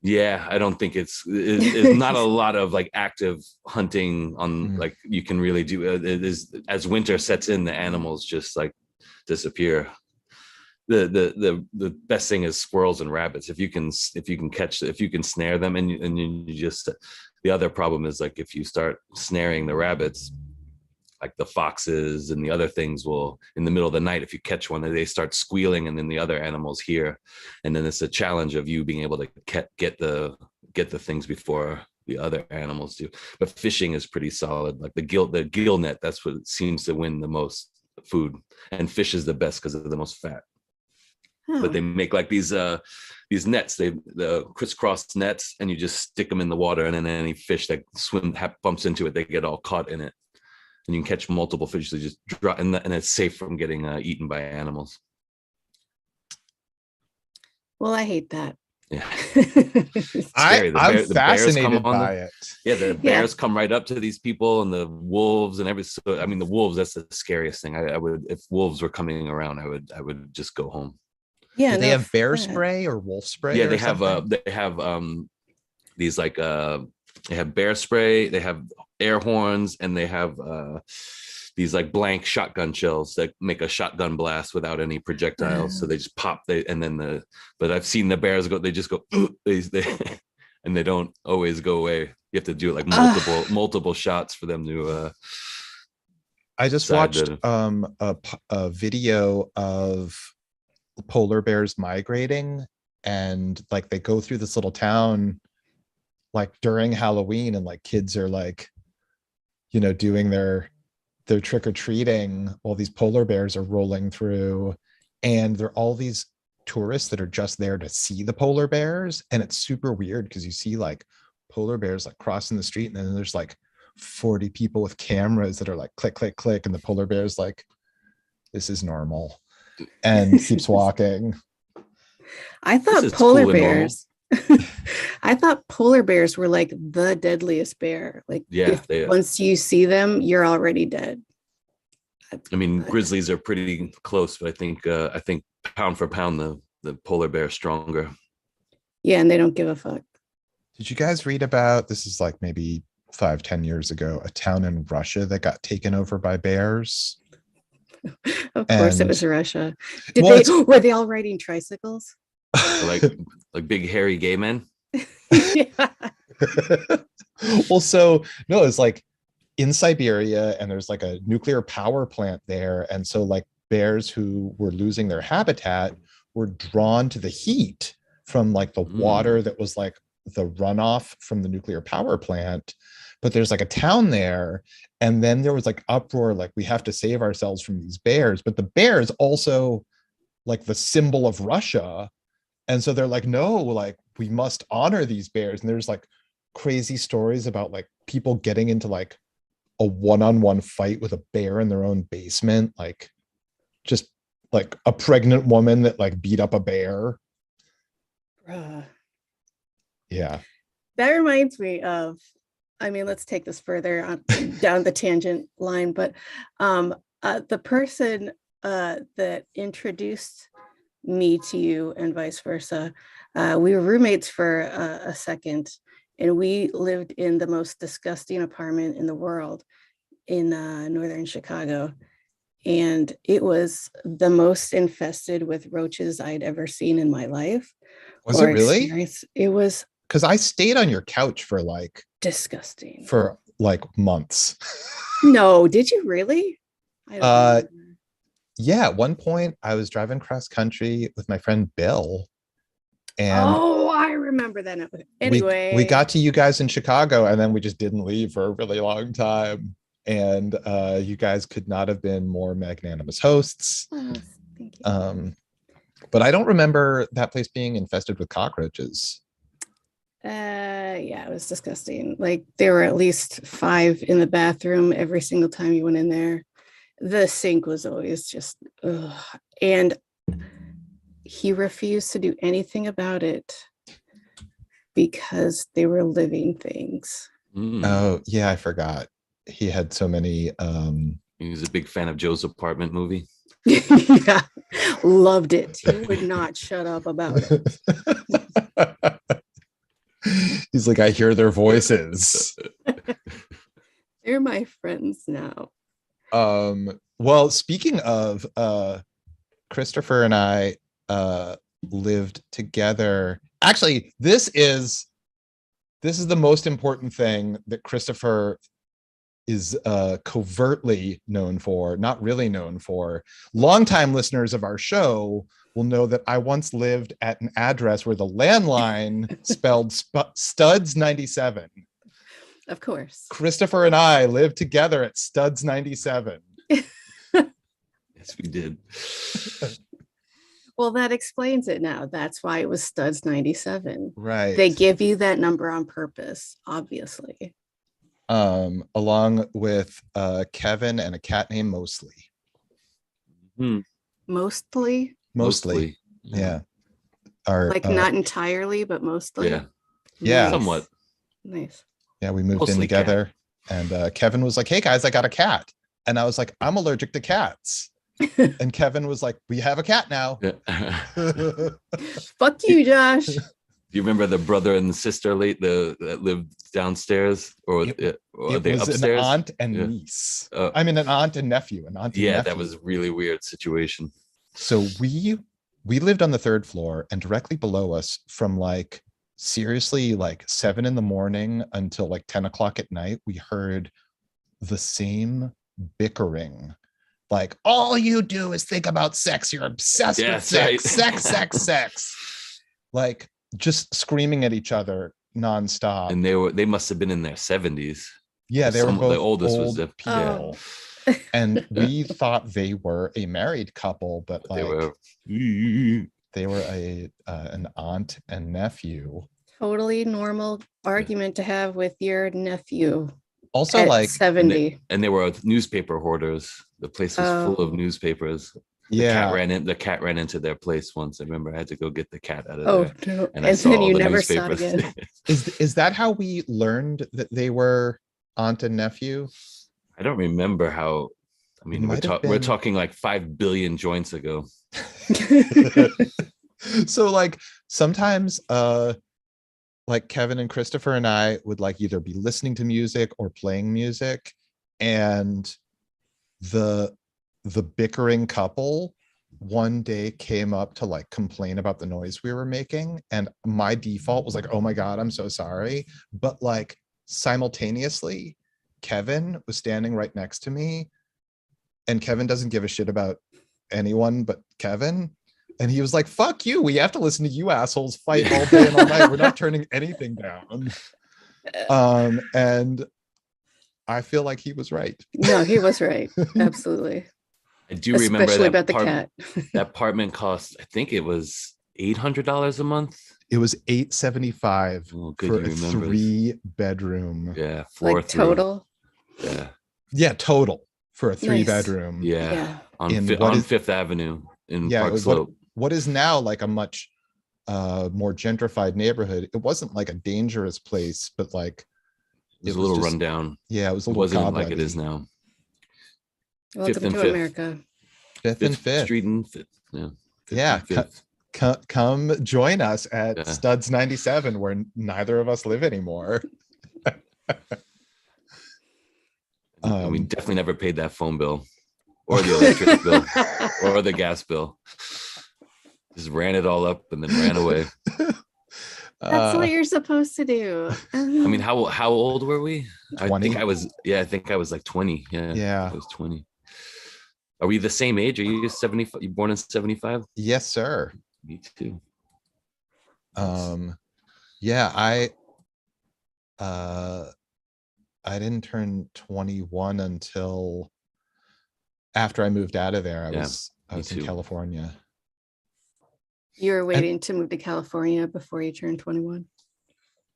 Yeah, I don't think it's not a lot of like active hunting on like you can really do. It is, as winter sets in, the animals just like disappear. The best thing is squirrels and rabbits. If you can snare them, and you just, the other problem is like if you start snaring the rabbits, like the foxes and the other things will, in the middle of the night, if you catch one, they start squealing, and then the other animals hear, and then it's a challenge of you being able to get the things before the other animals do. But fishing is pretty solid. Like the gill net, that's what seems to win the most food, and fish is the best because of the most fat. But they make like these nets, the crisscross nets, and you just stick them in the water, and then any fish that bumps into it, they get all caught in it, and you can catch multiple fish. They just drop, and it's safe from getting eaten by animals. Well, I hate that. Yeah, I'm fascinated by it. Yeah, the bears come right up to these people, and the wolves and everything. So, I mean, the wolves, that's the scariest thing. I would, if wolves were coming around, I would just go home. Yeah, do they have bear spray or wolf spray? Yeah, they have these like they have bear spray, they have air horns, and they have these like blank shotgun shells that make a shotgun blast without any projectiles. So they just pop, but I've seen the bears go, they just go and they don't always go away. You have to do like multiple shots for them to I just watched a video of polar bears migrating, and like they go through this little town like during Halloween, and like kids are like, doing their trick-or-treating while these polar bears are rolling through, and they're all these tourists that are just there to see the polar bears. And it's super weird because you see like polar bears like crossing the street, and then there's like 40 people with cameras that are like click click click, and the polar bear's like, this is normal, and keeps walking. I thought polar bears I thought polar bears were like the deadliest bear. Like, once you see them, you're already dead. I mean, grizzlies are pretty close, but I think pound for pound, the polar bear is stronger. Yeah, and they don't give a fuck. Did you guys read about, this is like maybe 5-10 years ago, a town in Russia that got taken over by bears? Of course, it was Russia. Were they all riding tricycles? like big hairy gay men? Well, so no, it's like in Siberia, and there's like a nuclear power plant there, and so like bears who were losing their habitat were drawn to the heat from like the water that was like the runoff from the nuclear power plant. But there's like a town there, and then there was like uproar, like we have to save ourselves from these bears. But the bears also like the symbol of Russia, and so they're like, no, like we must honor these bears. And there's like crazy stories about like people getting into like a one-on-one fight with a bear in their own basement, like just like a pregnant woman that like beat up a bear. Yeah. That reminds me of, I mean, let's take this further on, down the tangent line, but the person that introduced me to you and vice versa, we were roommates for a second, and we lived in the most disgusting apartment in the world in northern Chicago. And it was the most infested with roaches I'd ever seen in my life. Was it really? It was, because I stayed on your couch for disgusting. For months. No, did you really? I don't yeah, at one point I was driving cross country with my friend Bill. And I remember that. Anyway, we got to you guys in Chicago, and then we just didn't leave for a really long time. And you guys could not have been more magnanimous hosts. Thank you. But I don't remember that place being infested with cockroaches. Yeah, it was disgusting. Like, there were at least 5 in the bathroom every single time you went in there. The sink was always just, ugh. And he refused to do anything about it because they were living things. Oh yeah, I forgot. He had so many. He was a big fan of Joe's Apartment movie. Yeah, loved it. He would not shut up about it. He's like, I hear their voices. They're my friends now. Well, speaking of, Christopher and I lived together. Actually, this is the most important thing that Christopher is covertly known for, not really known for. Longtime listeners of our show will know that I once lived at an address where the landline spelled Studs 97. Of course. Christopher and I lived together at Studs 97. Yes, we did. Well, that explains it now. That's why it was Studs 97. Right. They give you that number on purpose, obviously. Along with Kevin and a cat named Mostly. Mostly? Mostly. Yeah. Not entirely, but mostly. Yeah. Yeah. Nice. Somewhat. Nice. Yeah, we moved Mostly in together. Cat. And Kevin was like, hey guys, I got a cat. And I was like, I'm allergic to cats. And Kevin was like, we have a cat now. Yeah. Fuck you, Josh. Do you remember the brother and the sister that lived downstairs, or they upstairs? An aunt and niece. I mean, an aunt and nephew. That was a really weird situation. So we lived on the 3rd floor, and directly below us, from seriously 7 a.m. until 10 o'clock at night, we heard the same bickering. All you do is think about sex. You're obsessed with sex. Right. Sex. Just screaming at each other nonstop. And they must have been in their 70s. Yeah, they were both the oldest old was people. And we thought they were a married couple, but they were an aunt and nephew. Totally normal argument to have with your nephew. Also, at 70. And they were newspaper hoarders. The place was full of newspapers. The cat ran into their place once. I remember I had to go get the cat out of there. No. And then you never saw it again. Is that how we learned that they were aunt and nephew? I don't remember how. I mean, we're talking 5 billion joints ago. So sometimes Kevin and Christopher and I would either be listening to music or playing music, and the bickering couple one day came up to complain about the noise we were making, and my default was oh my god, I'm so sorry. But simultaneously, Kevin was standing right next to me, and Kevin doesn't give a shit about anyone but Kevin. And he was like, fuck you. We have to listen to you assholes fight all day and all night. We're not turning anything down. And I feel like he was right. No, he was right. Absolutely. I do remember especially about the cat. That apartment cost, I think it was $800 a month. It was $875 for a 3-bedroom. Yeah. Total. Yeah. Yeah, total for a 3-bedroom. Yeah. On 5th Avenue in Park Slope. What is now a much more gentrified neighborhood. It wasn't like a dangerous place, but like it was a little rundown. Yeah, it was a little wasn't like it is now. Welcome to America. Fifth and Fifth Street and Fifth. Yeah. Yeah. Come join us at Studs 97, where neither of us live anymore. We definitely never paid that phone bill or the electric bill or the gas bill. Just ran it all up and then ran away. That's what you're supposed to do. I mean, how old were we? 20? I think I was like 20. Yeah. I was 20. Are we the same age? Are you 75? You born in 75? Yes, sir. Me too. Yeah, I didn't turn 21 until after I moved out of there. I was in California. You were waiting to move to California before you turned 21?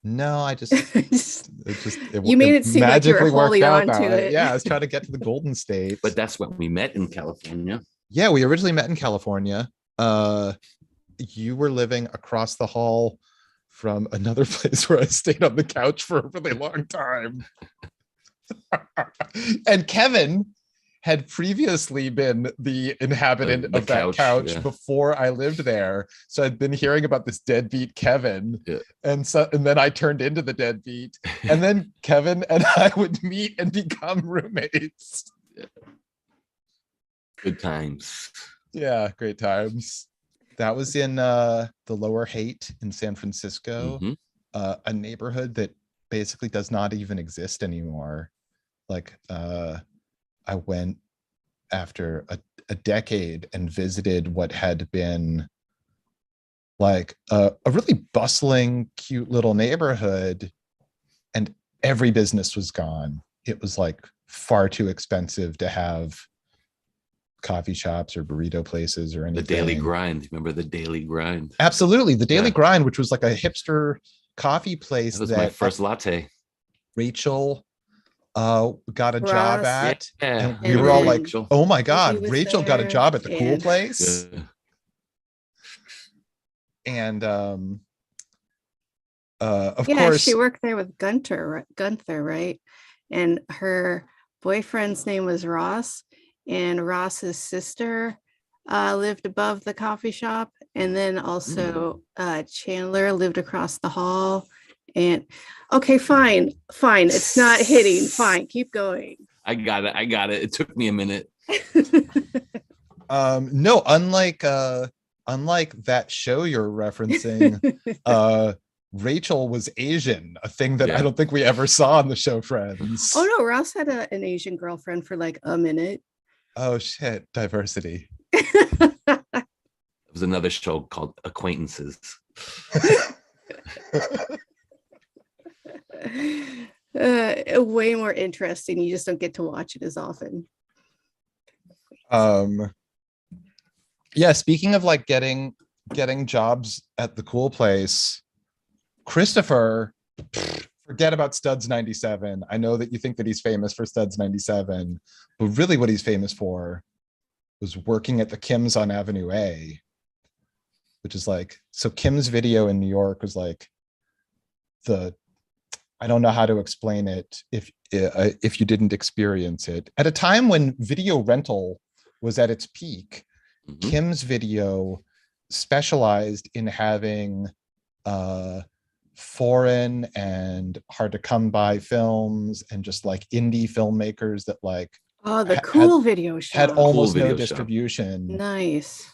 No, I just you made it seem like you were holding on to it. Yeah, I was trying to get to the Golden State. But that's when we met in California. Yeah, we originally met in California. You were living across the hall from another place where I stayed on the couch for a really long time. And Kevin had previously been the inhabitant of that couch before I lived there. So I'd been hearing about this deadbeat Kevin. Yeah. And then I turned into the deadbeat. And then Kevin and I would meet and become roommates. Yeah. Good times. Yeah, great times. That was in the Lower Haight in San Francisco, a neighborhood that basically does not even exist anymore. Like, I went after a decade and visited what had been like a really bustling, cute little neighborhood, and every business was gone. It was like far too expensive to have coffee shops or burrito places or anything. The Daily Grind. Remember the Daily Grind? Absolutely. The Daily Grind, which was like a hipster coffee place. That was my first latte. Rachel got a job at, and we and were all Rachel. like, oh my God, Rachel got a job at the cool place. Yeah. And of course she worked there with Gunther, right? And her boyfriend's name was Ross, and Ross's sister lived above the coffee shop, and then also Chandler lived across the hall. And okay, fine, it's not hitting, fine, keep going. I got it. It took me a minute. No, unlike that show you're referencing, Rachel was Asian, a thing that I don't think we ever saw on the show Friends. Oh no, Ross had an Asian girlfriend for like a minute. Oh shit, diversity. It was another show called Acquaintances. Way more interesting. You just don't get to watch it as often. Yeah, speaking of like getting jobs at the cool place, Christopher, forget about Studs 97. I know that you think that he's famous for Studs 97, but really what he's famous for was working at the Kim's on Avenue A, which is like, so Kim's Video in New York was like I don't know how to explain it if you didn't experience it. At a time when video rental was at its peak, Kim's Video specialized in having foreign and hard to come by films and just like indie filmmakers that like video shop had almost no distribution. Nice.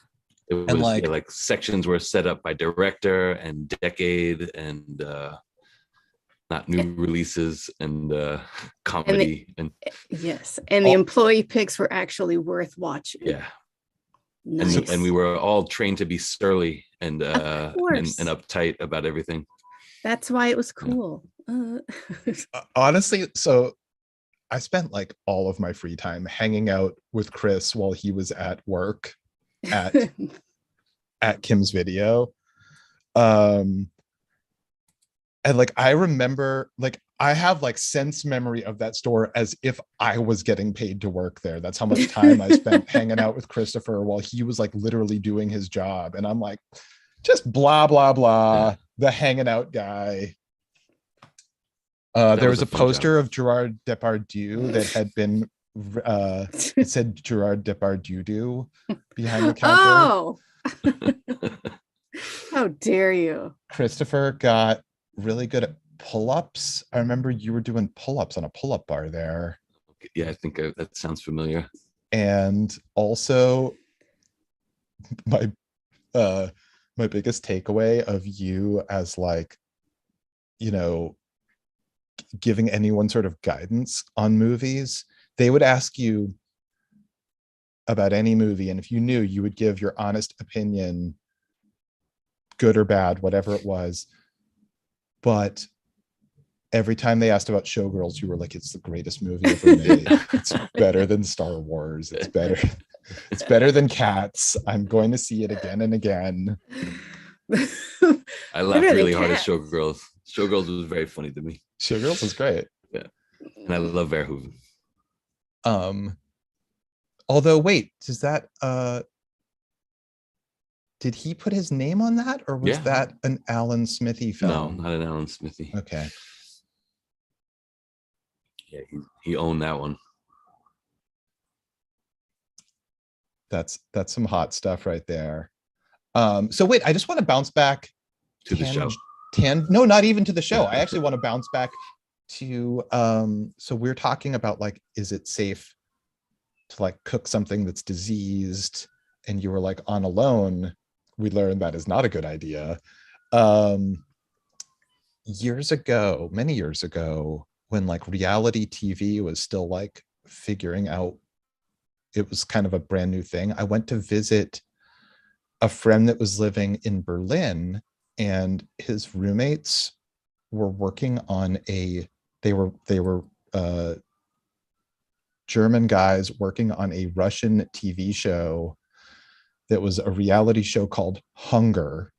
It was and like sections were set up by director and decade and not new releases and comedy and yes, and the employee picks were actually worth watching. Yeah. Nice. And we were all trained to be surly and uptight about everything. That's why it was cool. Honestly, so I spent like all of my free time hanging out with Chris while he was at work at Kim's Video. And like I remember, like I have like sense memory of that store as if I was getting paid to work there. That's how much time I spent hanging out with Christopher while he was like literally doing his job. And I'm like, Just blah blah blah. The hanging out guy. There was a poster of Gerard Depardieu that had been it said Gerard Depardieu behind the counter. Oh, how dare you! Christopher got really good at pull-ups. I remember you were doing pull-ups on a pull-up bar there. Yeah, I think that sounds familiar. And also, my biggest takeaway of you as like, you know, giving anyone sort of guidance on movies, they would ask you about any movie, and if you knew, you would give your honest opinion, good or bad, whatever it was. But every time they asked about Showgirls, you were like, it's the greatest movie ever made. It's better than Star Wars. It's better than Cats. I'm going to see it again and again. I laughed really hard at Showgirls. Showgirls was very funny to me. Showgirls was great. Yeah. And I love Verhoeven. Although, wait, does that did he put his name on that, or was that an Alan Smithy film? No, not an Alan Smithy. Okay. Yeah, he owned that one. That's some hot stuff right there. So wait, I just want to bounce back to the show. No, not even to the show. I actually want to bounce back to so we're talking about like, is it safe to like cook something that's diseased? And you were like, on Alone, we learned that is not a good idea. Many years ago, when like reality TV was still like figuring out, it was kind of a brand new thing. I went to visit a friend that was living in Berlin, and his roommates were working on they were German guys working on a Russian TV show that was a reality show called Hunger,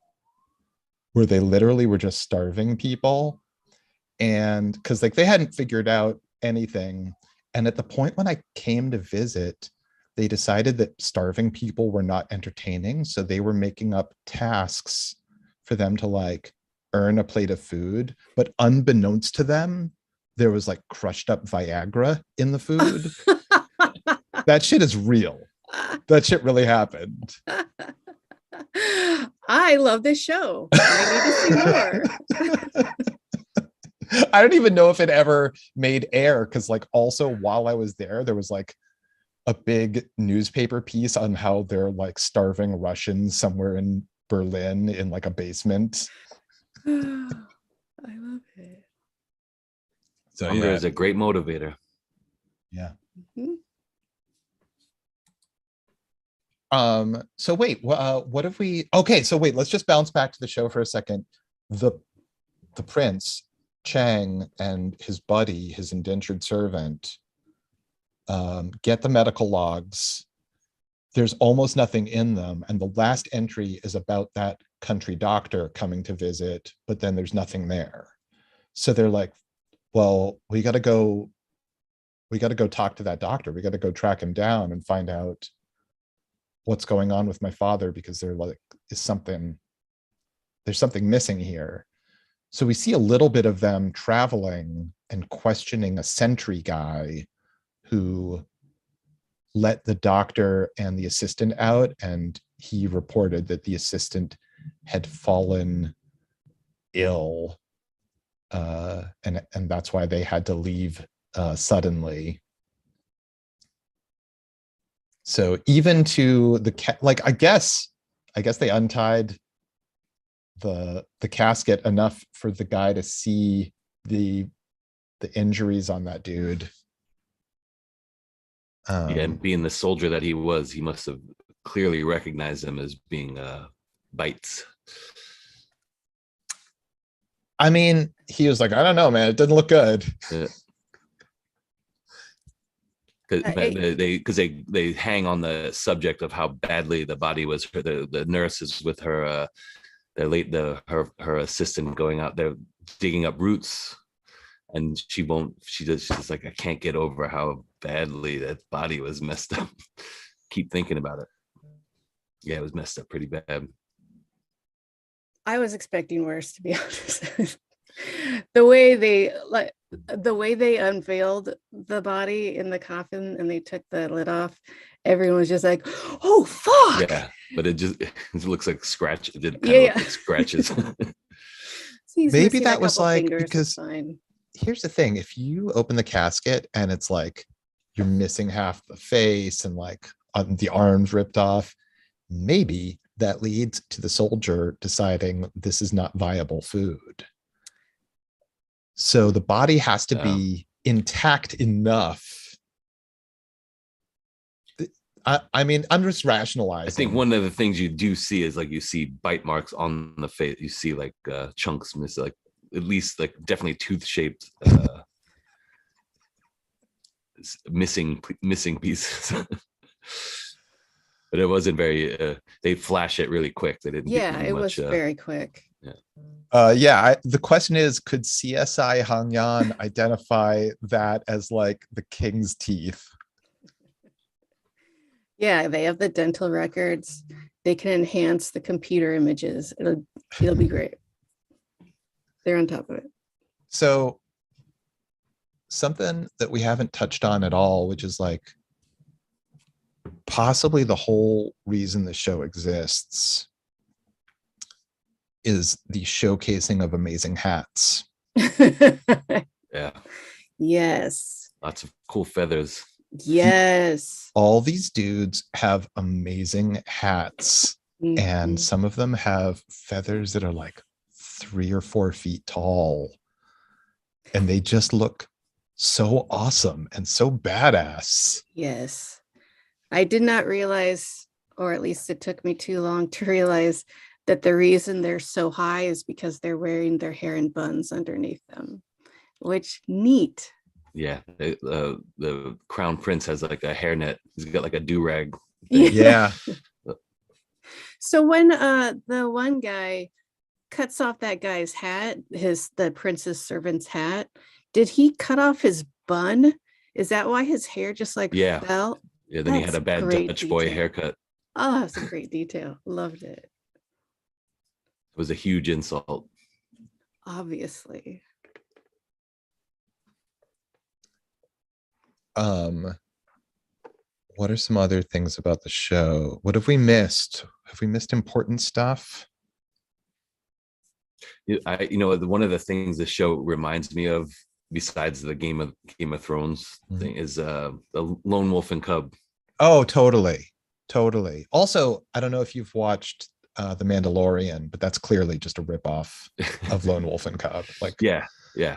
where they literally were just starving people. And because like they hadn't figured out anything. And at the point when I came to visit, they decided that starving people were not entertaining. So they were making up tasks for them to like earn a plate of food. But unbeknownst to them, there was like crushed up Viagra in the food. That shit is real. That shit really happened. I love this show. I need to see more. I don't even know if it ever made air, because like also while I was there was like a big newspaper piece on how they're like starving Russians somewhere in Berlin in like a basement. I love it. So Hunger is a great motivator. Yeah. Mm-hmm. So wait, what if we, okay, so wait, let's just bounce back to the show for a second. The prince, Chang, and his buddy, his indentured servant, get the medical logs. There's almost nothing in them. And the last entry is about that country doctor coming to visit, but then there's nothing there. So they're like, well, we got to go talk to that doctor. We got to go track him down and find out what's going on with my father, because they're like, there's something missing here. So we see a little bit of them traveling and questioning a sentry guy who let the doctor and the assistant out, and he reported that the assistant had fallen ill, and that's why they had to leave suddenly. So even to the like, I guess they untied the casket enough for the guy to see the injuries on that dude. And being the soldier that he was, he must have clearly recognized him as being bites. I mean, he was like, I don't know, man, it didn't look good. Yeah. Because they hang on the subject of how badly the body was. The nurses with her her assistant going out there digging up roots, and she's just like, I can't get over how badly that body was messed up. Keep thinking about it. Yeah, it was messed up pretty bad. I was expecting worse, to be honest. The way they unveiled the body in the coffin and they took the lid off, everyone was just like, "Oh fuck!" Yeah, but it looks like scratch. It did kind Yeah, of yeah. look like scratches. Maybe that was like fingers, because fine. here's the thing: if you open the casket and it's like you're missing half the face and like the arms ripped off, maybe that leads to the soldier deciding this is not viable food. So the body has to be intact enough. I mean, I'm just rationalizing. I think one of the things you do see is like you see bite marks on the face. You see like chunks miss, like at least like definitely tooth-shaped missing pieces. But it wasn't very. They flash it really quick. They didn't. Yeah, do it much, was very quick. Yeah. The question is, could CSI Hangyan identify that as like the king's teeth? Yeah, they have the dental records. They can enhance the computer images. It'll be great. They're on top of it. So something that we haven't touched on at all, which is like possibly the whole reason the show exists, is the showcasing of amazing hats. Yeah. Yes. Lots of cool feathers. Yes. All these dudes have amazing hats, and some of them have feathers that are like 3 or 4 feet tall. And they just look so awesome and so badass. Yes. I did not realize, or at least it took me too long to realize, that the reason they're so high is because they're wearing their hair in buns underneath them, which neat. Yeah, the crown prince has like a hairnet. He's got like a do-rag thing. Yeah. So when the one guy cuts off that guy's hat, the prince's servant's hat, did he cut off his bun? Is that why his hair just like fell? Yeah, then he had a bad Dutch boy haircut. Oh, that's a great detail. Loved it. It was a huge insult. Obviously. What are some other things about the show? What have we missed? Have we missed important stuff? One of the things the show reminds me of, besides the Game of Thrones thing, is the Lone Wolf and Cub. Oh, totally. Also, I don't know if you've watched The Mandalorian, but that's clearly just a ripoff of Lone Wolf and Cub. Like, yeah,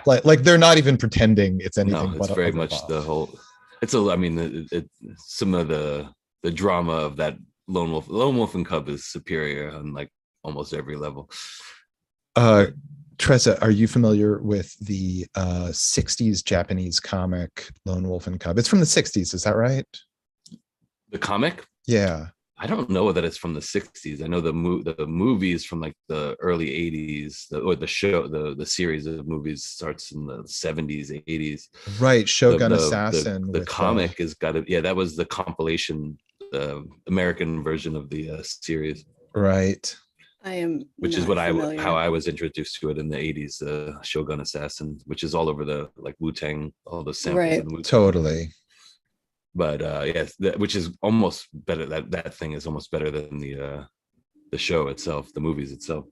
like they're not even pretending it's anything. No, it's very much the whole. Some of the drama of that Lone Wolf and Cub is superior on like almost every level. Tressa, are you familiar with the 60s Japanese comic Lone Wolf and Cub? It's from the 60s, is that right? The comic? Yeah. I don't know that it's from the 60s. I know the movie is from like the early 80s, or the show, the series of movies starts in the 70s, 80s. Right, Shogun Assassin. The comic has got to, that was the compilation, American version of the series. Right. Which is how I was introduced to it in the 80s, Shogun Assassin, which is all over the like Wu-Tang, all the samples. Right. In Wu-Tang. Totally. But which is almost better. That thing is almost better than the show itself, the movies itself.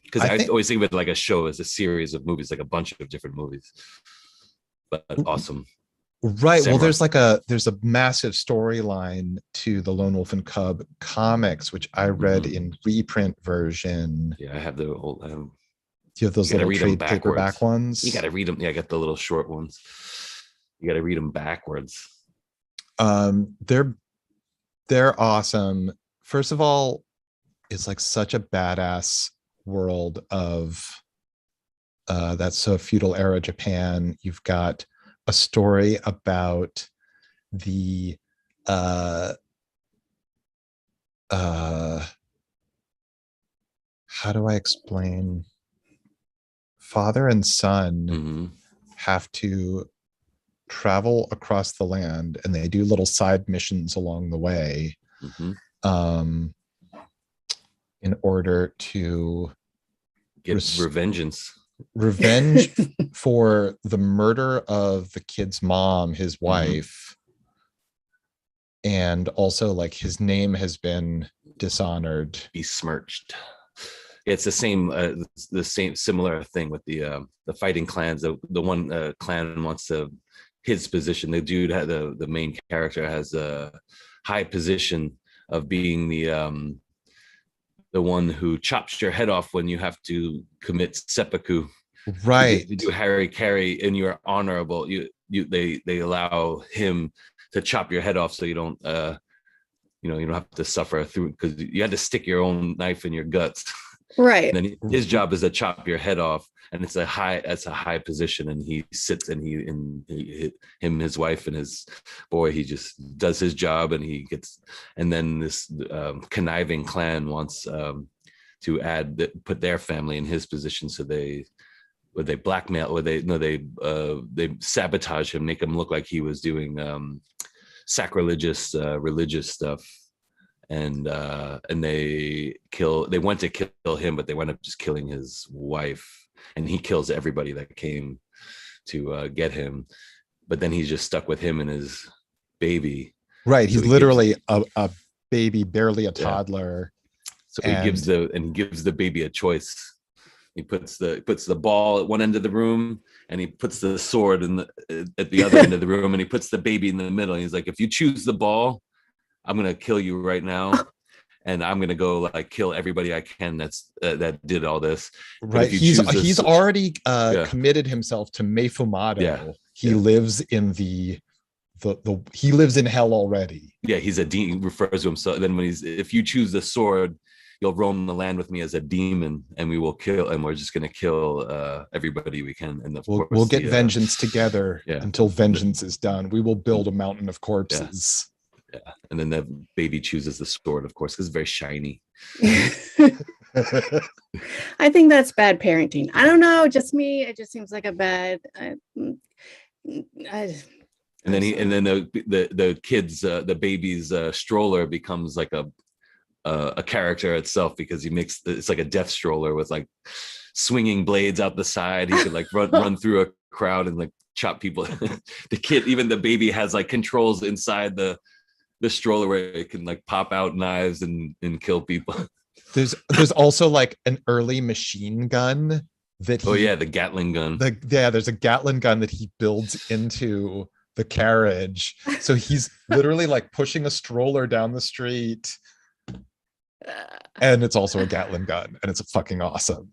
Because I always think of it like a show as a series of movies, like a bunch of different movies. But awesome. Right. Samurai. Well, there's a massive storyline to the Lone Wolf and Cub comics, which I read in reprint version. Yeah, I have the old. Do you have those little trade paperback ones? You got to read them. Yeah, I got the little short ones. You got to read them backwards. They're awesome. First of all, it's like such a badass world of that's so feudal era Japan. You've got a story about the how do I explain? Father and son have to travel across the land, and they do little side missions along the way in order to Get revengeance. Revenge for the murder of the kid's mom, his wife. And also like his name has been dishonored, besmirched. It's the same similar thing with the fighting clans. The one clan wants his position. The dude had the main character has a high position of being the one who chops your head off when you have to commit seppuku. Right. You do Harry Carry and you're honorable. They allow him to chop your head off so you don't you don't have to suffer through, because you had to stick your own knife in your guts. Right. And then his job is to chop your head off, and it's a high position, and he sits and his wife and his boy, he just does his job, and he gets. And then this conniving clan wants to put their family in his position, so they blackmail, or they sabotage him, make him look like he was doing sacrilegious religious stuff, and they went to kill him, but they went up just killing his wife, and he kills everybody that came to get him, but then he's just stuck with him and his baby. Right. He's literally a baby, barely a toddler. So he gives the baby a choice. He puts the ball at one end of the room, and he puts the sword at the other end of the room, and he puts the baby in the middle. And he's like, if you choose the ball, I'm gonna kill you right now, and I'm gonna go like kill everybody I can that did all this. Right. He's already committed himself to Mefumado. Yeah. He lives in he lives in hell already. Yeah, he's a demon. Refers to himself. Then if you choose the sword, you'll roam the land with me as a demon, and we will kill, and we're just going to kill everybody we can. And of course, we'll get vengeance together until vengeance is done. We will build a mountain of corpses. Yeah. And then the baby chooses the sword, of course, because it's very shiny. I think that's bad parenting. I don't know, just me. It just seems like a bad. And then the kids, the baby's stroller becomes like a character itself, because it's like a death stroller with like swinging blades out the side. He could like run through a crowd and like chop people. The kid, even the baby, has like controls inside the stroller where it can like pop out knives and kill people. There's also like an early machine gun that the Gatling gun. There's a Gatling gun that he builds into the carriage. So he's literally like pushing a stroller down the street. And it's also a Gatling gun, and it's fucking awesome.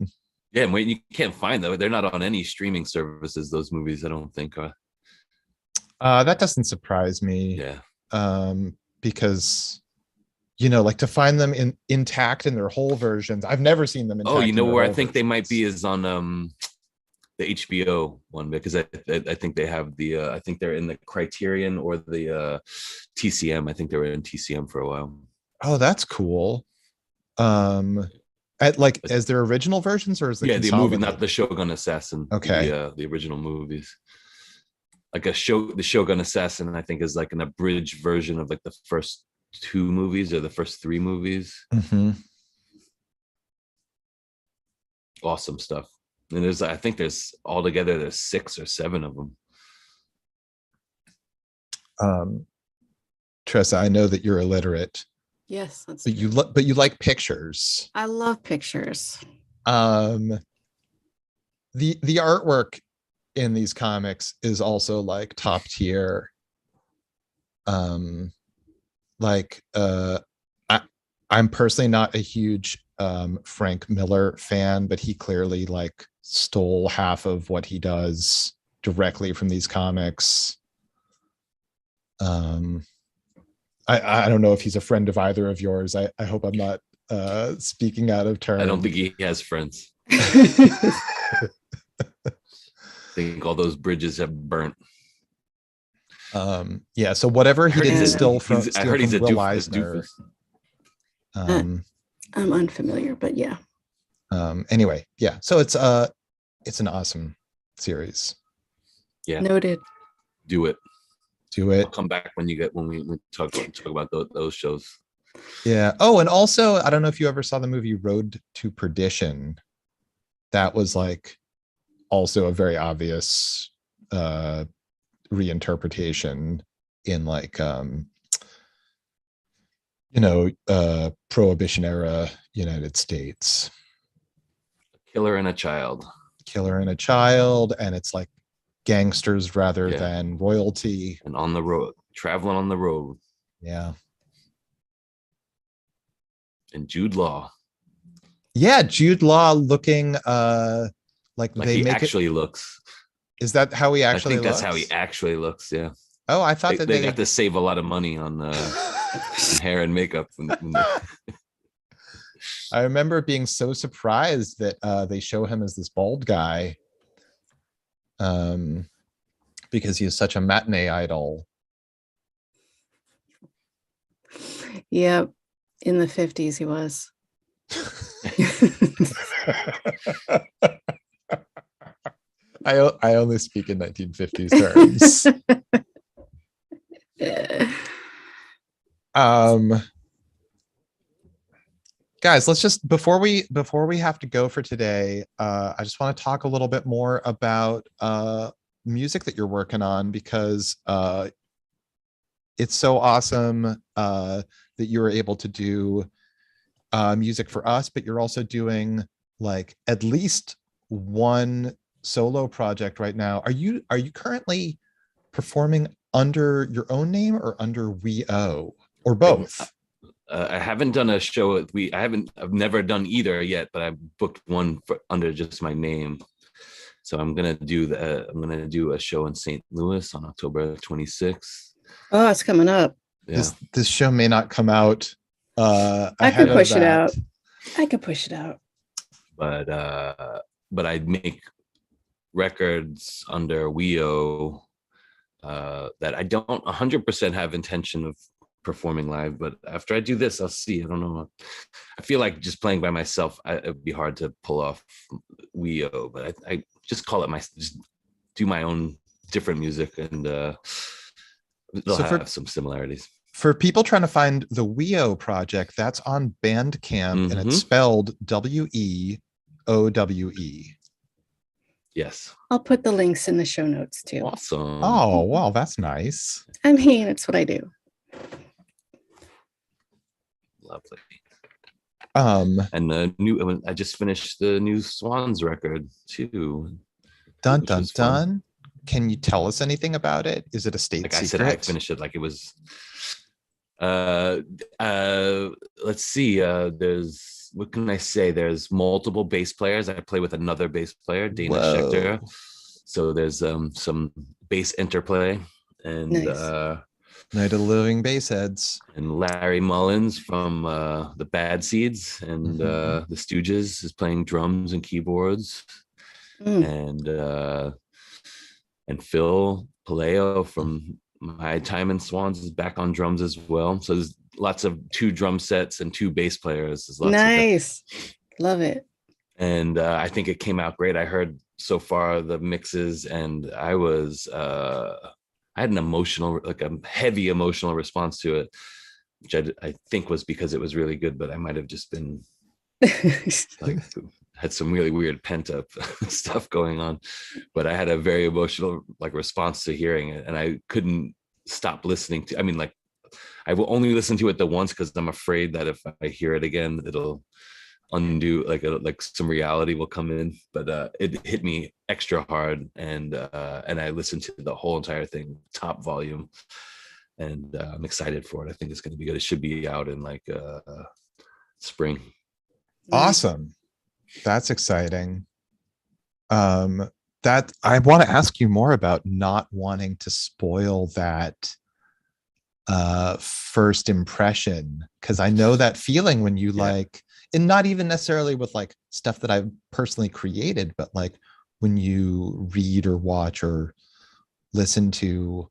Yeah, and you can't find them. They're not on any streaming services, those movies, I don't think. That doesn't surprise me. Yeah. Because like to find them intact in their whole versions. I've never seen them intact. Where I think they might be is on the HBO one, because I think they have I think they're in the Criterion or the TCM. I think they were in TCM for a while. Oh, that's cool. As their original versions, or is the movie, not the Shogun Assassin? Okay. The original movies. Like the Shogun Assassin, I think, is like an abridged version of like the first two movies or the first three movies. Mm-hmm. Awesome stuff. And I think there's altogether 6 or 7 of them. Tressa, I know that you're illiterate. Yes, but you like pictures. I love pictures. The artwork in these comics is also like top tier. I'm personally not a huge Frank Miller fan, but he clearly like stole half of what he does directly from these comics. I don't know if he's a friend of either of yours. I hope I'm not speaking out of turn. I don't think he has friends. I think all those bridges have burnt. So whatever he didn't steal from, I heard he's a Will doofus. I'm unfamiliar, but yeah. Anyway, yeah. So it's an awesome series. Yeah. Noted. Do it. I'll come back when we talk about those shows. Yeah. Oh, and also, I don't know if you ever saw the movie Road to Perdition. that was like also a very obvious reinterpretation in like Prohibition era United States. Killer and a Child. Killer and a Child, and it's like gangsters rather than royalty. And on the road, traveling on the road. Yeah. And Jude Law. Yeah, Jude Law looking like they he make actually looks. Is that how he actually looks? I think that's how he actually looks, yeah. Oh, I thought they got to save a lot of money on hair and makeup. I remember being so surprised that they show him as this bald guy because he is such a matinee idol. Yeah, in the 50s he was. I only speak in 1950s terms. Guys, let's just before we have to go for today, I just want to talk a little bit more about music that you're working on, because it's so awesome that you were able to do music for us, but you're also doing like at least one solo project right now. Are you currently performing under your own name or under WeO, or both? I haven't done a show with I've never done either yet, but I've booked one under just my name. So I'm gonna do a show in St. Louis on October 26th. Oh, it's coming up. Yeah. This show may not come out I can push it out. I can push it out. But I make records under WeO that I don't 100% have intention of performing live, but after I do this, I'll see. I don't know. I feel like just playing by myself, it'd be hard to pull off WeO, but I just call it just do my own different music, and they'll have some similarities. For people trying to find the WeO project, that's on Bandcamp, and it's spelled WeOWE. Yes. I'll put the links in the show notes too. Awesome. Oh, wow, that's nice. I mean, it's what I do. Lovely. And I just finished the new Swans record too. Dun dun dun. Can you tell us anything about it? Is it a state secret? I said, I finished it like it was. Let's see. What can I say? There's multiple bass players. I play with another bass player, Dana Schechter. So there's some bass interplay, and nice. Night of the Living Bassheads, and Larry Mullins from the Bad Seeds and the Stooges is playing drums and keyboards, and Phil Paleo from My Time in Swans is back on drums as well. So there's lots of 2 drum sets and 2 bass players. There's lots nice. Love it. And I think it came out great. I heard so far the mixes, and I was I had a heavy emotional response to it, which I think was because it was really good, but I might have just been had some really weird pent up stuff going on. But I had a very emotional response to hearing it, and I couldn't stop listening to. I mean, I will only listen to it the once because I'm afraid that if I hear it again, it'll undo some reality will come in. But it hit me extra hard, and I listened to the whole entire thing top volume, and I'm excited for it. I think it's going to be good. It should be out in spring. Awesome. That's exciting. That I want to ask you more about not wanting to spoil that first impression, because I know that feeling when you and not even necessarily with stuff that I've personally created, but when you read or watch or listen to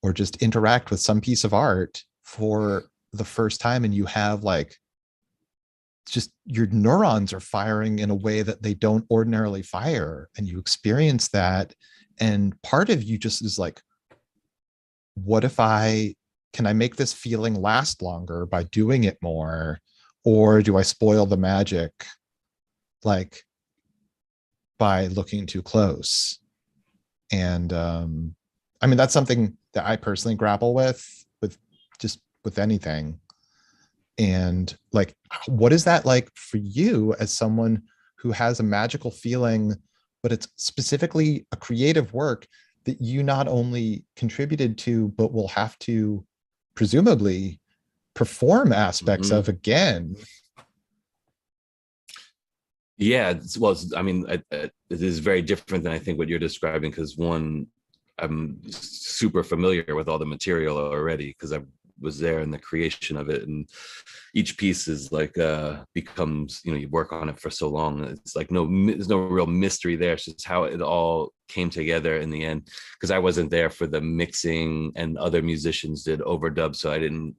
or just interact with some piece of art for the first time, and you have just your neurons are firing in a way that they don't ordinarily fire, and you experience that, and part of you just is what if can I make this feeling last longer by doing it more, or do I spoil the magic? by looking too close. And I mean, that's something that I personally grapple with anything. And like, what is that like for you as someone who has a magical feeling, but it's specifically a creative work that you not only contributed to, but will have to presumably perform aspects of again? Yeah, I mean, it is very different than I think what you're describing, because one, I'm super familiar with all the material already because I was there in the creation of it, and each piece is like becomes, you work on it for so long, it's like there's no real mystery there. It's just how it all came together in the end, because I wasn't there for the mixing and other musicians did overdub, so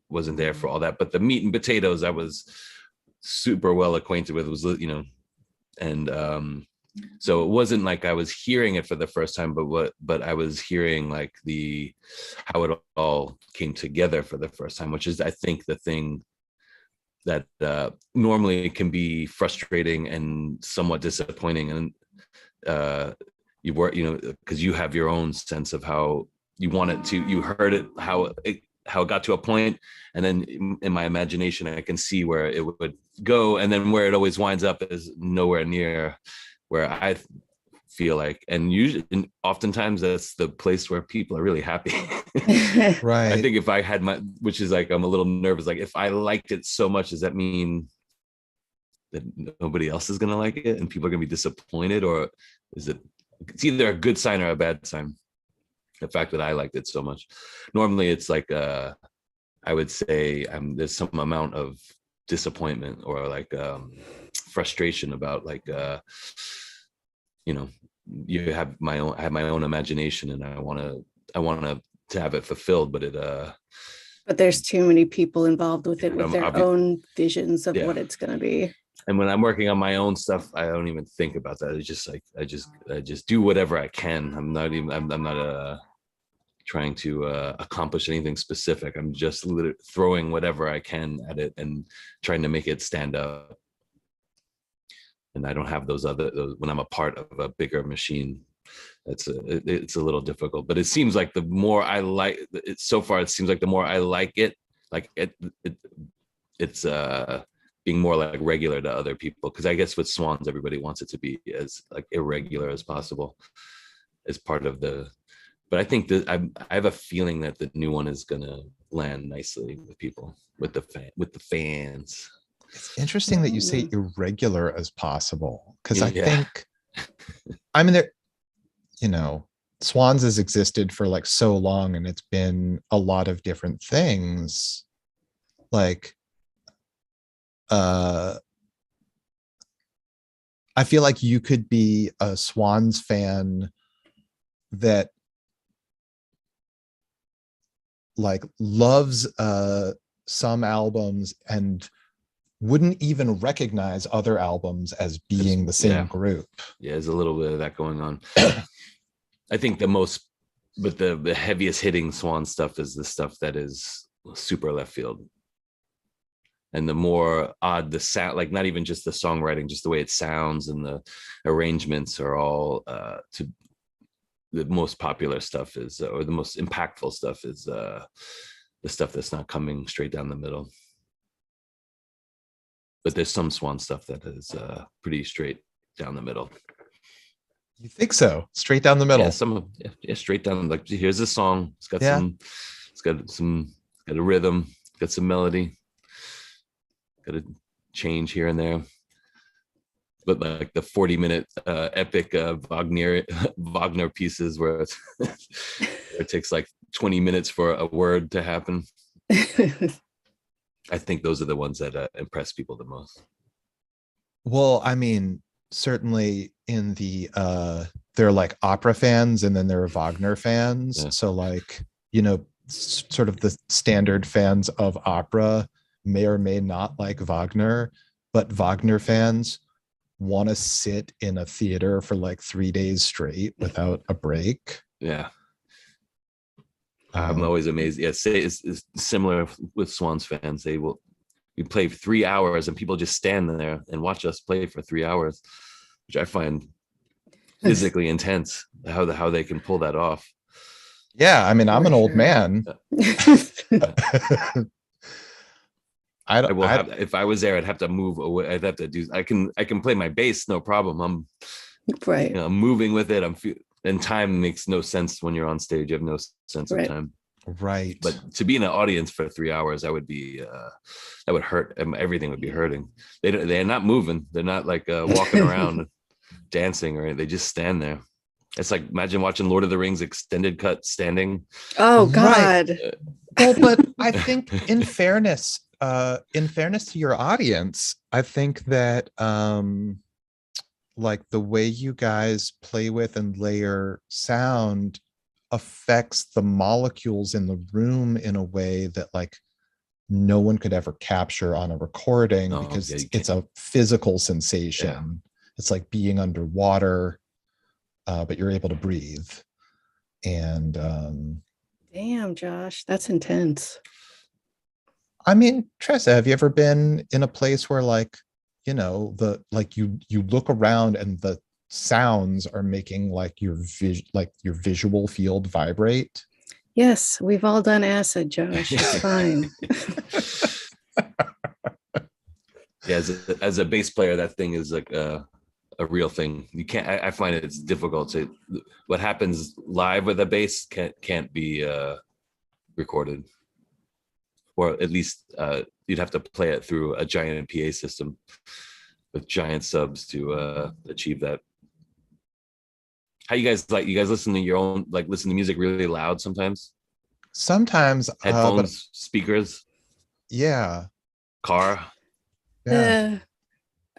wasn't there for all that. But the meat and potatoes I was super well acquainted with, was and so it wasn't like I was hearing it for the first time, but I was hearing like how it all came together for the first time, which is, I think, the thing that normally can be frustrating and somewhat disappointing. And you work, because you have your own sense of how you want it to, you heard it, how it got to a point, and then in my imagination I can see where it would go, and then where it always winds up is nowhere near where I feel like, and usually, and oftentimes that's the place where people are really happy. Right. I think if I had which is like, I'm a little nervous, like if I liked it so much, does that mean that nobody else is gonna like it and people are gonna be disappointed? Or is it's either a good sign or a bad sign, the fact that I liked it so much? Normally it's like I would say there's some amount of disappointment or like frustration about like I have my own imagination, and I want to have it fulfilled, but but there's too many people involved with it, with their own visions of what it's going to be. And when I'm working on my own stuff, I don't even think about that. It's just like I just do whatever I can. I'm not trying to accomplish anything specific. I'm just throwing whatever I can at it and trying to make it stand up. And I don't have those when I'm a part of a bigger machine. It's a little difficult, but it seems like the more I like it so far, it seems like the more I like it, like it's being more like regular to other people. Because I guess with Swans, everybody wants it to be as like irregular as possible as part of the. But I think that I have a feeling that the new one is gonna land nicely with people, with the fans. It's interesting that you say irregular as possible, because I think, I mean, Swans has existed for like so long, and it's been a lot of different things. Like, I feel like you could be a Swans fan that like loves some albums and wouldn't even recognize other albums as being the same group. Yeah, there's a little bit of that going on. I think the heaviest hitting Swan stuff is the stuff that is super left field. And the more odd the sound, like not even just the songwriting, just the way it sounds and the arrangements are all to the most popular stuff is, or the most impactful stuff is the stuff that's not coming straight down the middle. But there's some Swan stuff that is pretty straight down the middle. You think so? Straight down the middle? Yeah, straight down. Like, here's a song. It's got a rhythm. It's got some melody. Got a change here and there. But like the 40-minute epic Wagner pieces where it takes like 20 minutes for a word to happen. I think those are the ones that impress people the most. Well, I mean, certainly in the there are like opera fans, and then there are Wagner fans. Yeah. So like, sort of the standard fans of opera may or may not like Wagner, but Wagner fans want to sit in a theater for like 3 days straight without a break. Yeah. I'm always amazed. Yeah, it's similar with Swans fans. We play for 3 hours and people just stand there and watch us play for 3 hours, which I find physically intense how they can pull that off. Yeah, I mean, I'm an old man. If I was there, I'd have to move away. I'd have to do. I can play my bass, no problem. I'm right. I'm moving with it. And time makes no sense when you're on stage. You have no sense of time. Right. But to be in an audience for 3 hours, that would hurt. Everything would be hurting. They're not moving. They're not like walking around, dancing or anything. They just stand there. It's like, imagine watching Lord of the Rings extended cut standing. Oh God. Right. Well, but I think in fairness to your audience, I think that like the way you guys play with and layer sound affects the molecules in the room in a way that like no one could ever capture on a recording, because it's a physical sensation. Yeah. It's like being underwater, but you're able to breathe. And damn, Josh, that's intense. I mean, Tressa, have you ever been in a place where like, you know, you look around and the sounds are making like your visual field vibrate? Yes, we've all done acid, Josh. It's fine. Yeah, as a bass player, that thing is like a real thing. You can't. I find it's difficult to. What happens live with a bass can't be recorded, or at least you'd have to play it through a giant PA system with giant subs to achieve that. How you guys listen to your own, like listen to music really loud sometimes? Sometimes headphones, speakers. Yeah. Car. Yeah.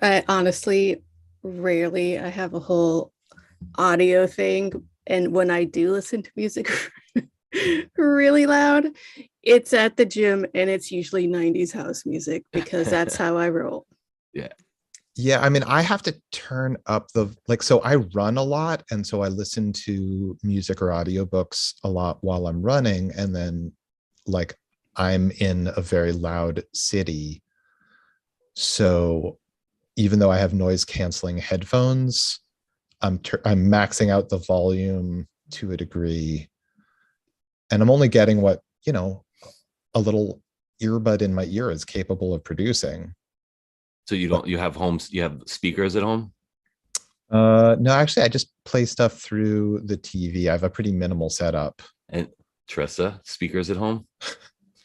I honestly rarely. I have a whole audio thing, and when I do listen to music really loud, it's at the gym, and it's usually 90s house music, because that's how I roll. Yeah, I mean, I have to turn up so I run a lot, and so I listen to music or audiobooks a lot while I'm running, and then like I'm in a very loud city. So even though I have noise canceling headphones, I'm maxing out the volume to a degree, and I'm only getting what, you know, a little earbud in my ear is capable of producing. So you have speakers at home? No, actually I just play stuff through the TV. I have a pretty minimal setup. And Tressa, speakers at home?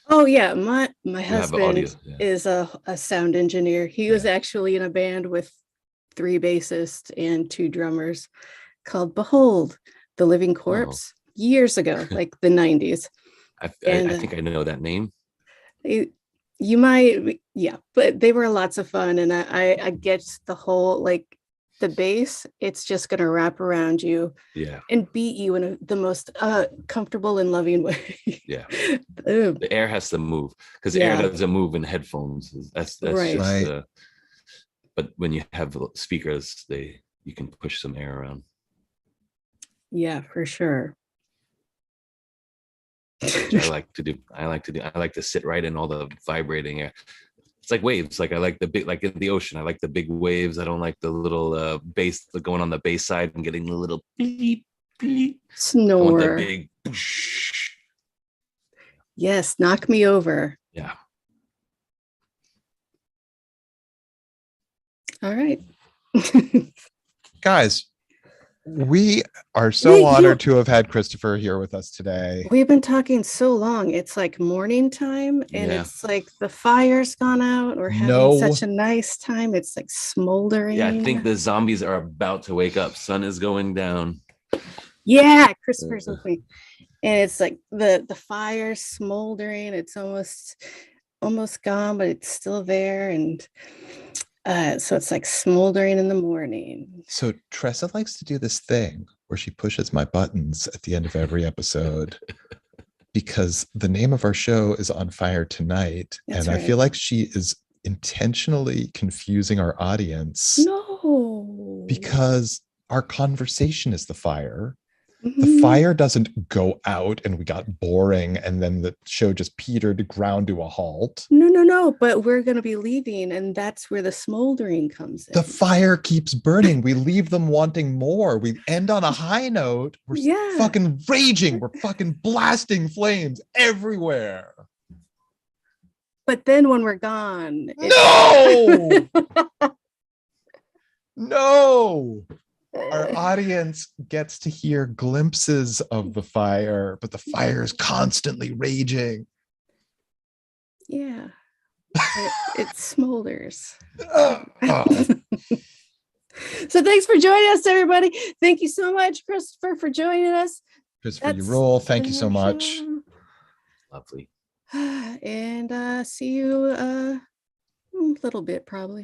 Oh yeah, my husband is a sound engineer. He was actually in a band with 3 bassists and 2 drummers called Behold, the Living Corpse, years ago, like the 90s. I think I know that name. You might, yeah, but they were lots of fun, and I get the whole, like, the bass, it's just gonna wrap around you, and beat you in the most comfortable and loving way. Yeah. The air has to move, because air doesn't move in headphones. That's right. Just but when you have speakers, you can push some air around. Yeah, for sure. I like to sit right in all the vibrating air. It's like waves. Like I like the big, like in the ocean, I like the big waves. I don't like the little bass going on the bass side and getting the little bleep, bleep. Snore. I want the big. Yes, knock me over. Yeah. All right. Guys, we are so honored to have had Christopher here with us today. We've been talking so long. It's like morning time, and it's like the fire's gone out. We're having such a nice time. It's like smoldering. Yeah, I think the zombies are about to wake up. Sun is going down. Yeah, Christopher's with me. And it's like the fire's smoldering. It's almost gone, but it's still there. And so it's like smoldering in the morning. So Tressa likes to do this thing where she pushes my buttons at the end of every episode because the name of our show is On Fire Tonight. That's right. I feel like she is intentionally confusing our audience. No. Because our conversation is the fire. The fire doesn't go out and we got boring and then the show just petered ground to a halt. No, but we're going to be leaving, and that's where the smoldering comes in. The fire keeps burning. We leave them wanting more. We end on a high note. We're fucking raging. We're fucking blasting flames everywhere. But then when we're gone... No! No! Our audience gets to hear glimpses of the fire, but the fire is constantly raging. Yeah. It smolders. So thanks for joining us, everybody. Thank you so much, Christopher, for joining us. Christopher, you roll. Thank you so much. Lovely. And see you a little bit, probably.